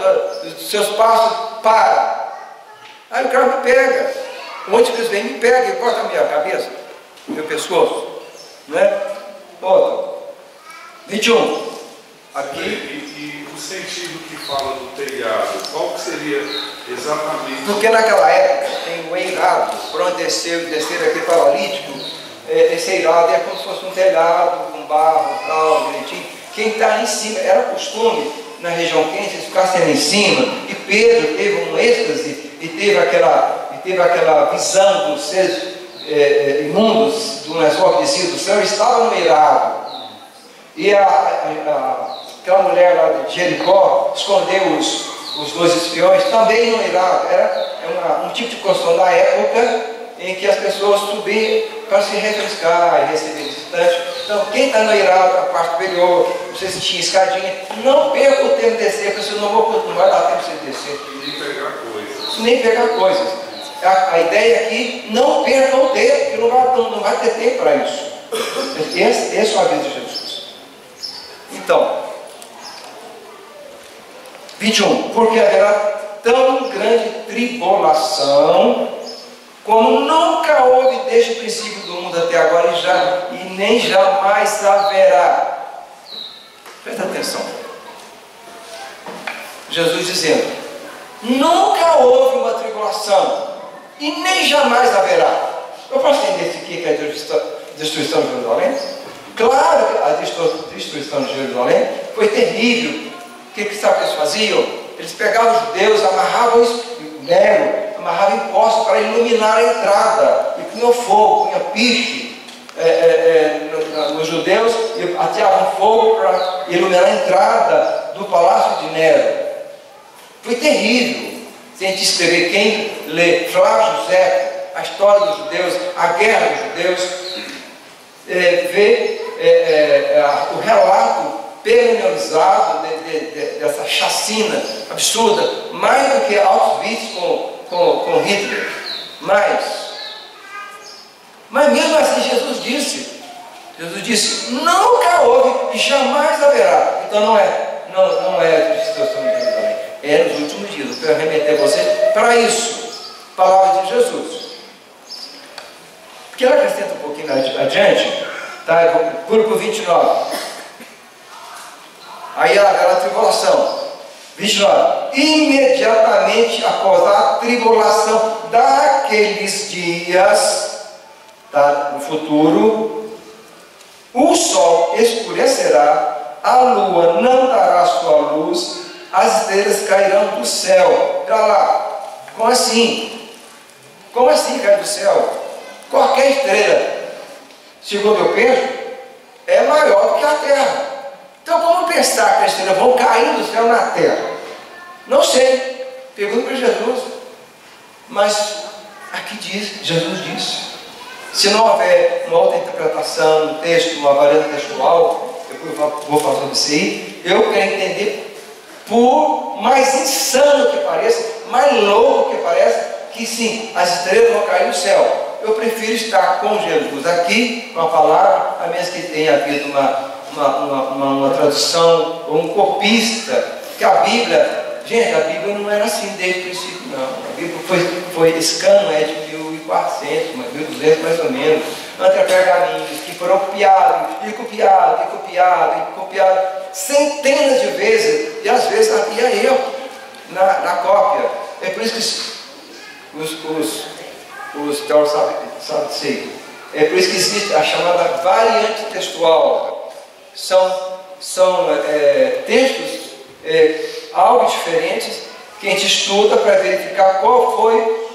dos seus passos para. Aí o cara me pega. O anticristo vem, me pega e corta a minha cabeça, meu pescoço, né? Outro. 21. Aqui. E o sentido que fala do telhado, qual que seria exatamente? Porque naquela época tem o eirado, para onde descer aquele paralítico, esse eirado é como se fosse um telhado, com barro, tal, direitinho. Quem está em cima, era costume na região quente, eles ficassem lá em cima, e Pedro teve um êxtase e teve aquela visão dos seres imundos do lençol que descia do céu, estava no eirado. E aquela mulher lá de Jericó escondeu os 2 espiões também no eirado. Era um tipo de construção da época em que as pessoas subiam para se refrescar e receber visitantes. Então, quem está no eirado, a parte superior, não sei se tinha escadinha, não perca o tempo de descer, porque senão não vai dar tempo de você descer. E nem pegar coisas. Nem pegar coisas. A ideia aqui, não perca o tempo, porque não vai ter tempo para isso. Esse é o aviso de Jesus. Então, 21. Porque haverá tão grande tribulação como nunca houve desde o princípio do mundo até agora e nem jamais haverá. Presta atenção. Jesus dizendo, nunca houve uma tribulação e nem jamais haverá. Eu posso entender isso aqui que é a destruição de Jerusalém? Claro que a destruição de Jerusalém foi terrível. O que sabe que eles faziam? Eles pegavam os judeus, amarravam amarravam impostos para iluminar a entrada, e punham fogo, punham piche nos judeus, e ateavam fogo para iluminar a entrada do palácio de Nero. Foi terrível. Se a gente escrever, quem lê Flávio José, a história dos judeus, a guerra dos judeus, vê o relato pormenorizado dessa chacina absurda, mais do que Auschwitz com Hitler. Mas mesmo assim Jesus disse, nunca houve e jamais haverá. Então não é a situação de Jerusalém, é nos últimos dias. Eu quero remeter você para isso, palavra de Jesus. Porque ela acrescenta um pouquinho adiante, tá? Pula para o 29. Aí ela era a tribulação. 29. Imediatamente após a tribulação daqueles dias, tá? No futuro, o sol escurecerá, a lua não dará sua luz, as estrelas cairão do céu. Olha lá, como assim? Como assim caiu do céu? Qualquer estrela, segundo eu penso, é maior do que a Terra. Então, como pensar que as estrelas vão cair do céu na Terra? Não sei. Pergunta para Jesus. Mas aqui diz, Jesus disse. Se não houver uma outra interpretação do texto, uma variante textual, eu vou falar sobre isso aí, eu quero entender, por mais insano que pareça, mais louco que pareça, que sim, as estrelas vão cair do céu. Eu prefiro estar com Jesus aqui, com a palavra, a menos que tenha havido uma tradução ou um copista, que a Bíblia, gente, a Bíblia não era assim desde o princípio, não. A Bíblia esse cano é de 1400, 1200 mais ou menos, entre pergaminhos que foram copiados, e copiados, centenas de vezes, e às vezes havia erro na cópia. É por isso que os teólogos sabem dizer. É por isso que existe a chamada variante textual. São textos algo diferentes que a gente estuda para verificar qual foi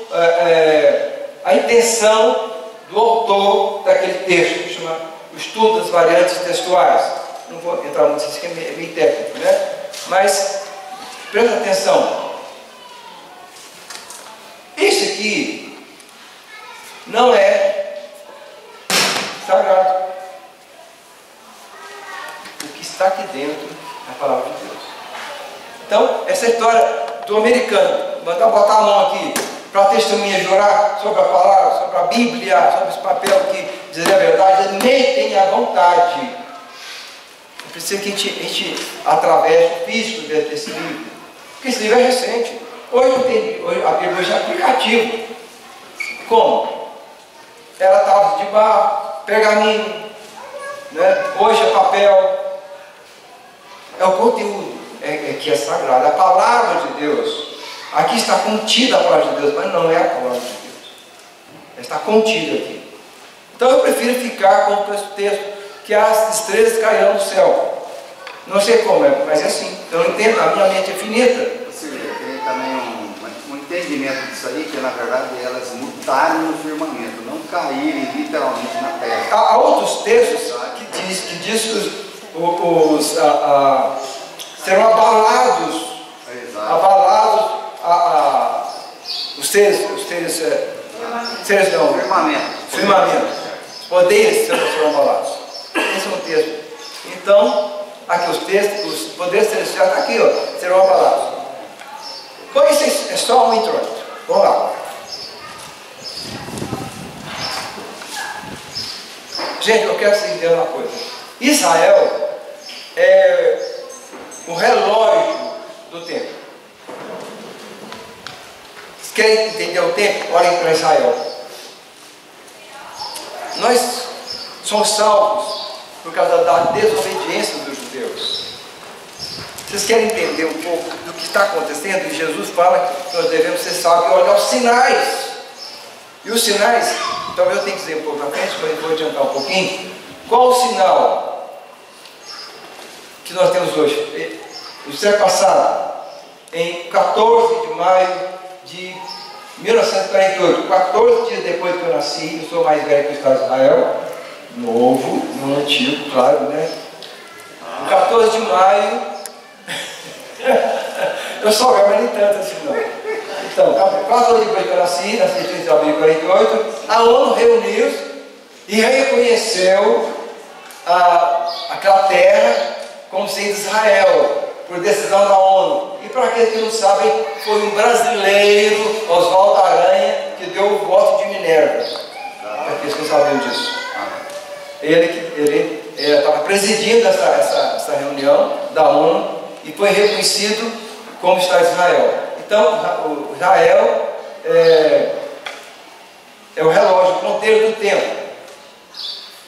a intenção do autor daquele texto, chama o estudo das variantes textuais. Não vou entrar muito nisso, que é meio técnico, né? Mas presta atenção. Isso aqui não é sagrado. O que está aqui dentro é a palavra de Deus. Então, essa história do americano, mandar botar a mão aqui para testemunha jurar sobre a palavra, sobre a Bíblia, sobre esse papel que diz a verdade, nem tem a vontade. Precisa que a gente atravesse o físico desse livro, porque esse livro é recente. Hoje a Bíblia hoje é aplicativo. Como? Ela estava de barro, pergaminho, né? Hoje é papel. É o conteúdo que é sagrado, a palavra de Deus. Aqui está contida a palavra de Deus, mas não é a palavra de Deus. Ela está contida aqui. Então eu prefiro ficar com o texto que as estrelas cairão do céu. Não sei como é, mas é assim. Então eu entendo, a minha mente é finita. Tem também um entendimento disso aí, que na verdade elas mutarem no firmamento, não caírem literalmente na terra. Há outros textos que diz que serão abalados, os seres não, firmamento. Os poderes serão abalados. Esse é um texto. Então, aqui os poderes celestiais estão aqui, ó, serão abalados. Então isso é só um introito. Vamos lá. Gente, eu quero que vocês entendam uma coisa. Israel é o relógio do tempo. Vocês querem entender o tempo? Olhem para Israel. Nós somos salvos por causa da desobediência dos judeus. Vocês querem entender um pouco do que está acontecendo? E Jesus fala que nós devemos ser salvos e olhar os sinais. E os sinais, talvez eu tenha que dizer um pouco à frente, mas eu vou adiantar um pouquinho. Qual o sinal que nós temos hoje? No século passado, em 14 de maio de 1948, 14 dias depois que eu nasci, eu sou mais velho que o Estado de Israel, novo, não antigo, claro, né? Em 14 de maio, eu sou velho, mas nem tanto assim não. Então, 14 dias depois que eu nasci em 30 de abril de 48, a ONU reuniu-se e reconheceu aquela terra como sendo Israel, por decisão da ONU. E para aqueles que não sabem, foi um brasileiro, Oswaldo Aranha, que deu o voto de Minerva. Para aqueles que não sabiam disso. Ele estava presidindo essa reunião da ONU e foi reconhecido como Estado de Israel. Então, o Israel é o relógio, o ponteiro do tempo.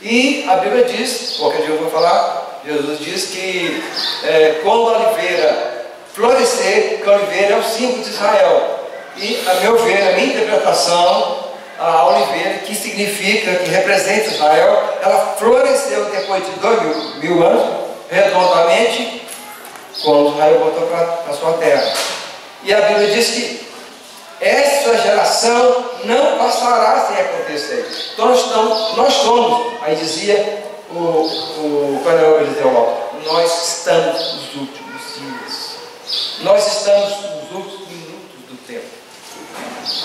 E a Bíblia diz, qualquer dia eu vou falar, Jesus diz que quando a oliveira florescer, que a oliveira é o símbolo de Israel. E, a meu ver, a minha interpretação, a oliveira, que significa, que representa Israel, ela floresceu depois de 2000 anos, redondamente, quando Israel voltou para a sua terra. E a Bíblia diz que essa geração não passará sem acontecer. Então nós somos, aí dizia o coronel Eliseu Lopes, nós estamos nos últimos dias. Nós estamos nos últimos minutos do tempo.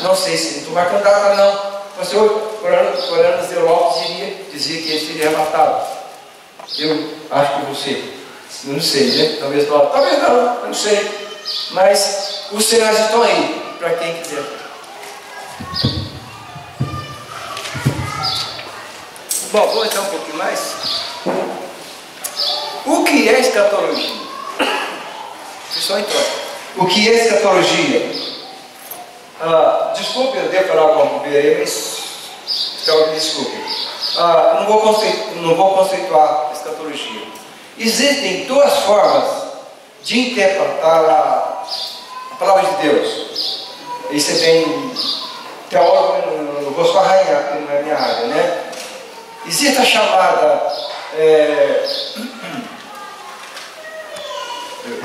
Não sei se estou marcando data não. Mas o coronel Eliseu Lopes dizia que ele seria arrebatado. Eu acho que você. Eu não sei, né? Talvez não, eu não sei. Mas os sinais estão aí, para quem quiser. Bom, vou entrar um pouquinho mais. O que é escatologia? Só então. O que é escatologia? Desculpe, eu devo falar alguma bobeira, mas desculpe. Não vou conceituar escatologia. Existem duas formas de interpretar a palavra de Deus. Isso é bem teórico, não vou só arranhar, porque não é minha área, né? Existe a chamada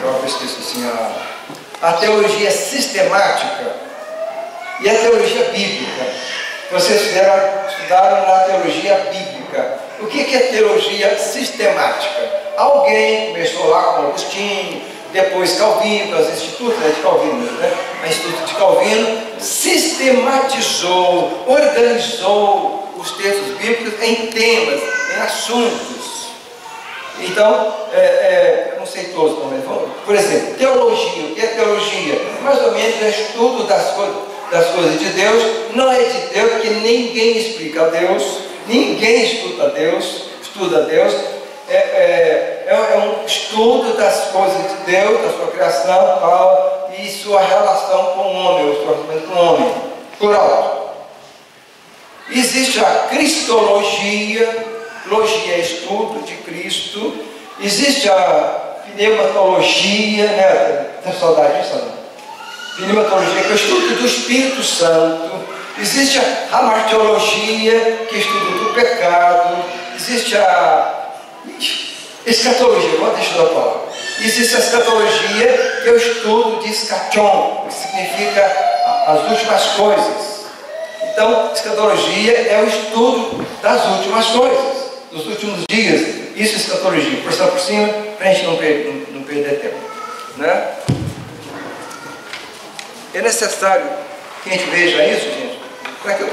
eu esqueci assim, a teologia sistemática e a teologia bíblica. Vocês estudaram na teologia bíblica. O que é teologia sistemática? Alguém começou lá com Agostinho, depois Calvino, com os institutos de Calvino, né? O Instituto de Calvino sistematizou, organizou os textos bíblicos em temas, em assuntos. Então, eu não sei todos também. Por exemplo, teologia. O que é teologia? Mais ou menos é estudo das coisas de Deus. Não é de Deus, porque ninguém explica a Deus, ninguém estuda Deus. É um estudo das coisas de Deus, da sua criação, e sua relação com o homem, o seu relacionamento com o homem. Plural. Existe a cristologia. Logia é estudo de Cristo. Existe a pneumatologia, né? Tem saudade disso, não? Pneumatologia, que é o estudo do Espírito Santo. Existe a martiologia, que é o estudo do pecado. Existe a escatologia, vou deixar a palavra. Existe a escatologia, que é o estudo de escatron, que significa as últimas coisas. Então, escatologia é o estudo das últimas coisas, dos últimos dias. Isso é escatologia. Por cima por cima, para a gente não perder tempo, né? É necessário que a gente veja isso, gente, para que eu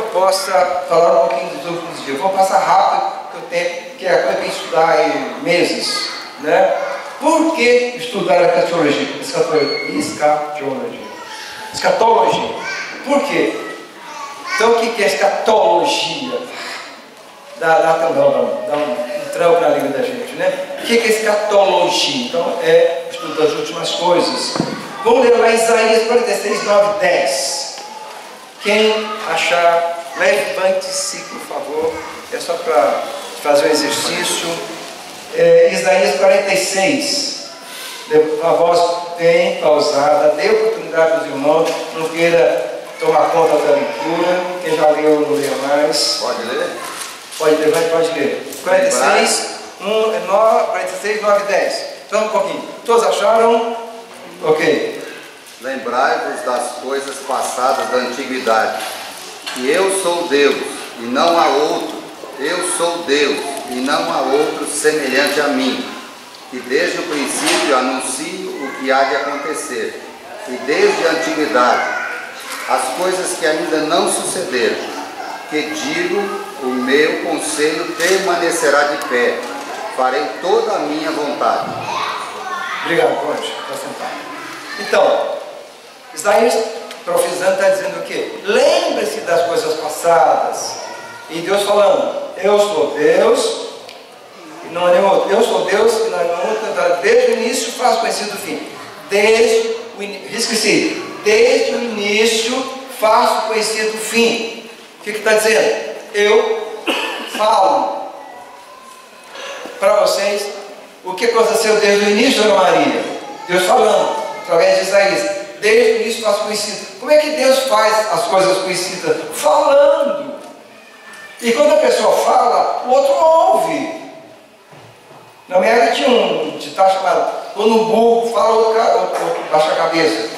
possa falar um pouquinho dos últimos dias. Eu vou passar rápido, porque eu tenho que é coisa para estudar em meses, né? Por que estudar a escatologia? Escatologia. Por quê? Então, o que é escatologia? Dá um trampo na língua da gente, né? O que é escatologia? Então, é o estudo das últimas coisas. Vamos ler lá em Isaías 46, 9, 10. Quem achar, levante-se, por favor. É só para fazer o exercício. Isaías 46. A voz bem pausada. Dê oportunidade para os irmãos. Não queira tomar conta da leitura. Quem já leu, não leia mais. Pode ler? Pode ler. 46, 9, 10. Então, um pouquinho. Todos acharam? Ok. Lembrai-vos das coisas passadas da antiguidade, que eu sou Deus e não há outro, eu sou Deus e não há outro semelhante a mim, que desde o princípio anuncio o que há de acontecer, e desde a antiguidade as coisas que ainda não sucederam, que digo, o meu conselho permanecerá de pé, farei toda a minha vontade. Obrigado, Conde. Está sentado. Então, Isaías profetizando está dizendo o quê? Lembre-se das coisas passadas. E Deus falando, eu sou Deus e não há nenhum outro. Eu sou Deus e não há nenhum outro. Desde o início faço conhecido o fim. Desde o início faço conhecido o fim. O que está dizendo? Eu falo para vocês o que aconteceu desde o início, Dona Maria. Deus falando, através de Isaías. Desde o início faço conhecido. Como é que Deus faz as coisas conhecidas? Falando. E quando a pessoa fala, o outro ouve. Na minha época tinha um ditado chamado: quando um burro fala, outro baixa a cabeça.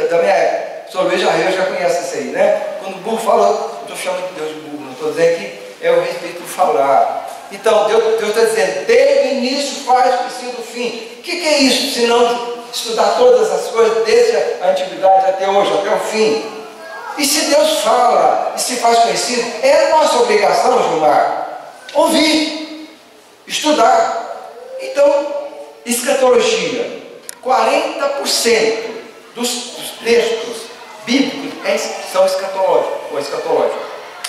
Da minha época. O senhor Luiz já conhece isso aí, né? Quando o burro fala, eu estou chamando de Deus de burro, não estou dizendo que é o respeito do falar. Então, Deus está dizendo: desde o início faz conhecido do fim. O que é isso, se não estudar todas as coisas, desde a antiguidade até hoje, até o fim? E se Deus fala e se faz conhecido, é nossa obrigação, Gilmar, ouvir, estudar. Então, escatologia, 40% dos textos bíblicos são escatológicos, ou escatológicos.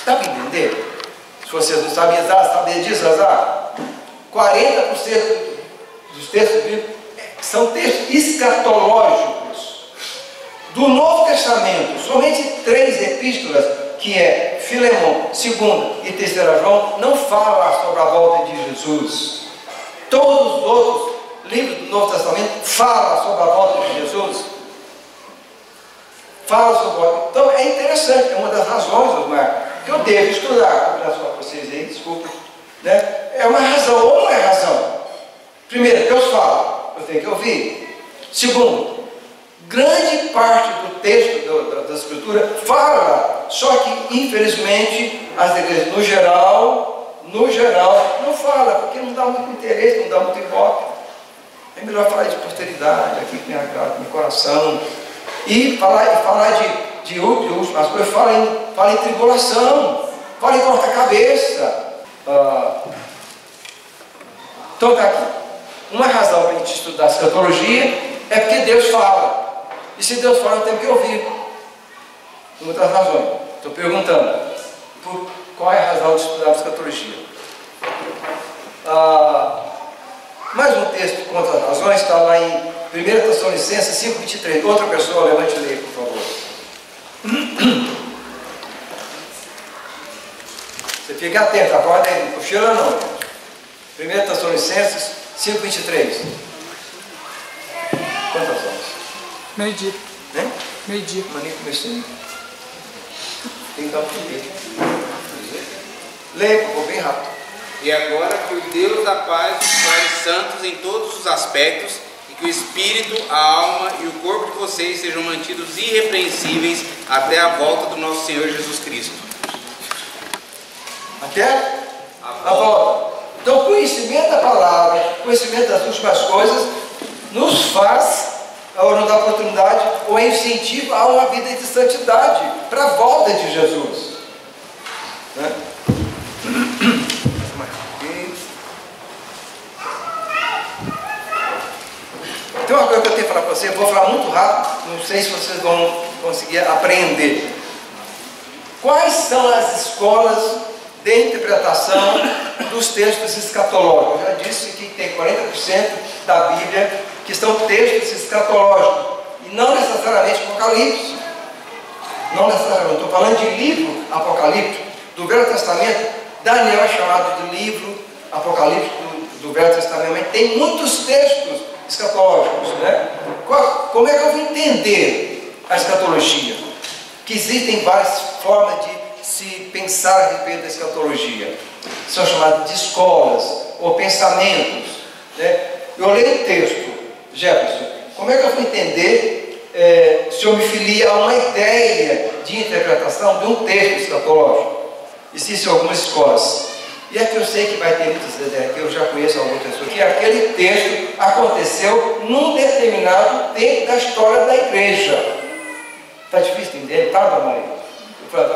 Dá para entender? Se vocês não sabem saber disso, 40% dos textos bíblicos são textos escatológicos. Do Novo Testamento, somente 3 epístolas, que é Filemão, 2ª e 3ª João, não falam sobre a volta de Jesus. Todos os outros livros do Novo Testamento falam sobre a volta de Jesus. Fala sobre a volta. Então é interessante, é uma das razões, Osmar, que eu devo estudar. Vou dar só para vocês aí, desculpa. Né? É uma razão ou não é razão? Primeiro, Deus fala, eu tenho que ouvir. Segundo, grande parte do texto da Escritura fala, só que infelizmente as igrejas no geral, não fala, porque não dá muito interesse, não dá muito ibope. É melhor falar de posteridade, aqui que me agrada, no coração. E falar de últimas coisas, fala em tribulação, fala em corta-cabeça. Então está aqui. Uma razão para a gente estudar escatologia é porque Deus fala. E se Deus fala, eu tenho que ouvir. Por muitas razões. Estou perguntando, qual é a razão de estudar escatologia? Mais um texto com outras razões, está lá em 1 Tessalonicenses 5:23. Outra pessoa, levante e leia, por favor. Você fica atento, acorda aí, não cochila não. 1 Tessalonicenses 5:23. Quantas horas? Meio-dia. Né? Meio-dia. Mas nem comecei. Tem que dar um tempo. Leia, por favor, bem rápido. E agora que o Deus da paz os faz santos em todos os aspectos, e que o espírito, a alma e o corpo de vocês sejam mantidos irrepreensíveis até a volta do nosso Senhor Jesus Cristo. Até a volta. Então, conhecimento da palavra, conhecimento das últimas coisas, nos faz, ou nos dá oportunidade, ou incentiva a uma vida de santidade, para a volta de Jesus. Né? Tem uma coisa que eu tenho que falar para você, eu vou falar muito rápido, não sei se vocês vão conseguir aprender. Quais são as escolas de interpretação dos textos escatológicos? Eu já disse que tem 40% da Bíblia que são textos escatológicos, e não necessariamente Apocalipse. Não necessariamente, estou falando de livro apocalíptico. Do Velho Testamento, Daniel é chamado de livro apocalíptico do Velho Testamento, mas tem muitos textos escatológicos, né? Como é que eu vou entender a escatologia? Que existem várias formas de se pensar a respeito da escatologia. São chamadas de escolas ou pensamentos, né? Eu leio o texto, Jefferson, como é que eu vou entender se eu me filia a uma ideia de interpretação de um texto escatológico? Existem algumas escolas. E aqui eu sei que vai ter muitas ideias, que eu já conheço algumas pessoas, que aquele texto aconteceu num determinado tempo da história da igreja. Está difícil de entender, tá, Dona Maria?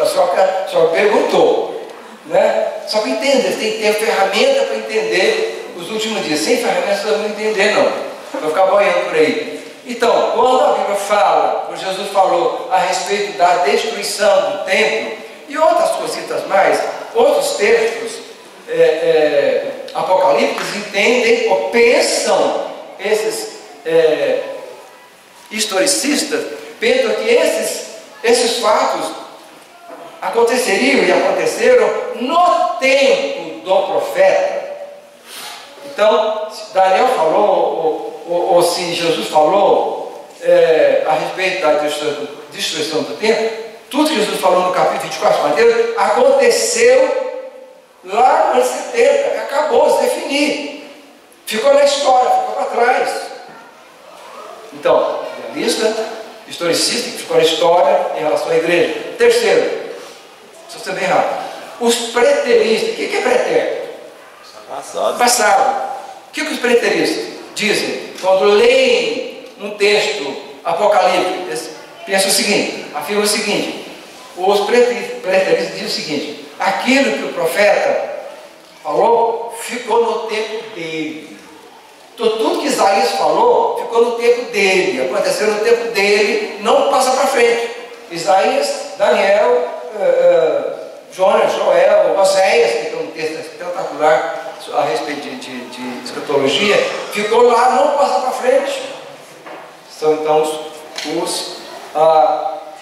A senhora perguntou, né? Só para entender, você tem que ter ferramenta para entender os últimos dias. Sem ferramenta você não vai entender, não. Vai ficar boiando por aí. Então, quando a Bíblia fala, quando Jesus falou a respeito da destruição do templo, e outras cositas mais, outros textos apocalípticos entendem ou pensam, esses historicistas pensam que esses fatos aconteceriam e aconteceram no tempo do profeta. Então, se Daniel falou, ou se Jesus falou a respeito da destruição do templo, tudo que Jesus falou no capítulo 24 de Mateus aconteceu lá nos anos 70, acabou, se definir. ficou na história, ficou para trás. Então, idealista, historicista, que ficou na história em relação à igreja. Terceiro, se você bem rápido, os preteristas. O que é pretérito? Passado. O que os preteristas dizem quando leem um texto apocalíptico? Eles pensam o seguinte, afirmam o seguinte: os preteristas dizem o seguinte: aquilo que o profeta falou ficou no tempo dele. Então, tudo que Isaías falou ficou no tempo dele, aconteceu no tempo dele, não passa para frente. Isaías, Daniel, Jonas, Joel, Oséias, que tem um texto espetacular a respeito de escatologia, ficou lá, não passa para frente. São então os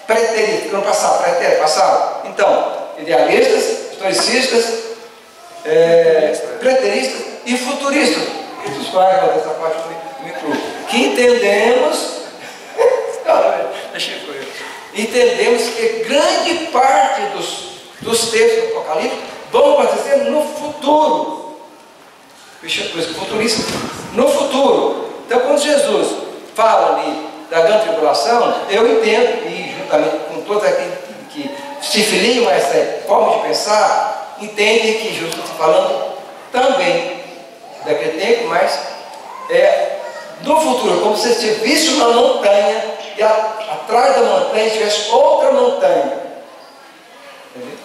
preteristas, que não passaram, pretérito, passaram. Então, idealistas, historicistas, preteristas e futuristas. Os quais, dessa parte me incluo, que entendemos que grande parte dos textos do Apocalipse vão acontecer no futuro. Por isso que futurista, no futuro. Então, quando Jesus fala ali da grande tribulação, eu entendo, e juntamente com todos aqueles que se filiam a essa forma de pensar, entendem que Jesus está falando também daquele tempo, mas no futuro, como se você visse uma montanha e atrás da montanha tivesse outra montanha. Entendeu?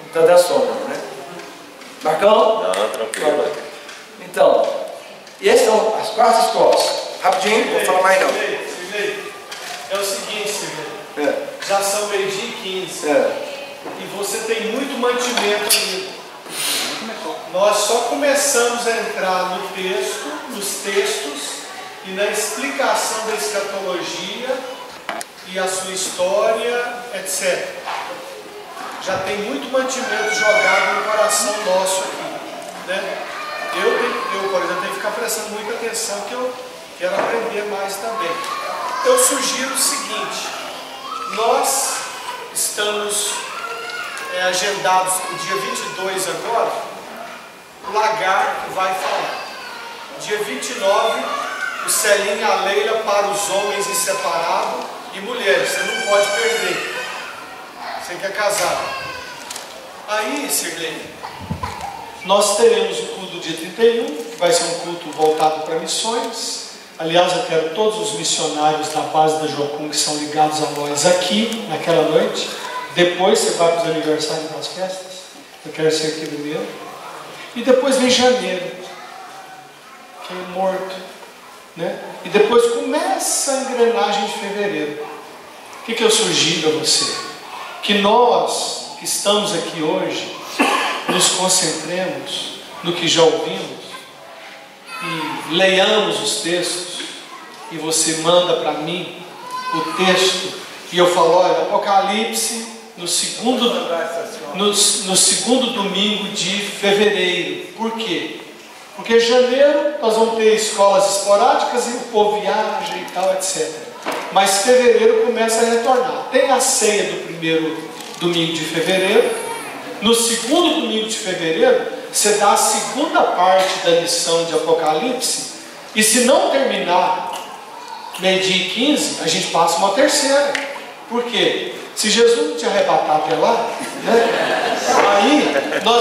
Está dando sombra, né? Marcão? Não, tranquilo. Então, e essas são as 4 escolas. Rapidinho, não vou falar mais não. É o seguinte, Silvio. Já são 12h15. E você tem muito mantimento ainda. Nós só começamos a entrar no texto, nos textos e na explicação da escatologia e a sua história, etc. Já tem muito mantimento jogado no coração nosso aqui, né? Eu, por exemplo, tenho que ficar prestando muita atenção, que eu quero aprender mais também. Eu sugiro o seguinte: nós estamos agendados para o dia 22 agora, o Lagarto vai falar. Dia 29, o Celinho e a Leila para os homens em separado e mulheres. Você não pode perder. Você que é casado. Aí, Sirlene, nós teremos o culto do dia 31, que vai ser um culto voltado para missões. Aliás, eu quero todos os missionários da base da Jocum que são ligados a nós aqui, naquela noite. Depois você vai para os aniversários das festas. Eu quero ser aqui primeiro. E depois vem janeiro, que é morto, né? E depois começa a engrenagem de fevereiro. O que eu sugiro a você? Que nós, que estamos aqui hoje, nos concentremos no que já ouvimos e leiamos os textos, e você manda para mim o texto e eu falo: olha, Apocalipse no segundo domingo de fevereiro. Por quê? Porque em janeiro nós vamos ter escolas esporádicas e o povo viaja e tal, etc. Mas fevereiro começa a retornar. Tem a ceia do primeiro domingo de fevereiro. No segundo domingo de fevereiro, você dá a segunda parte da lição de Apocalipse. E se não terminar meio-dia e 15, a gente passa uma terceira. Por quê? Se Jesus não te arrebatar até lá, né? Aí nós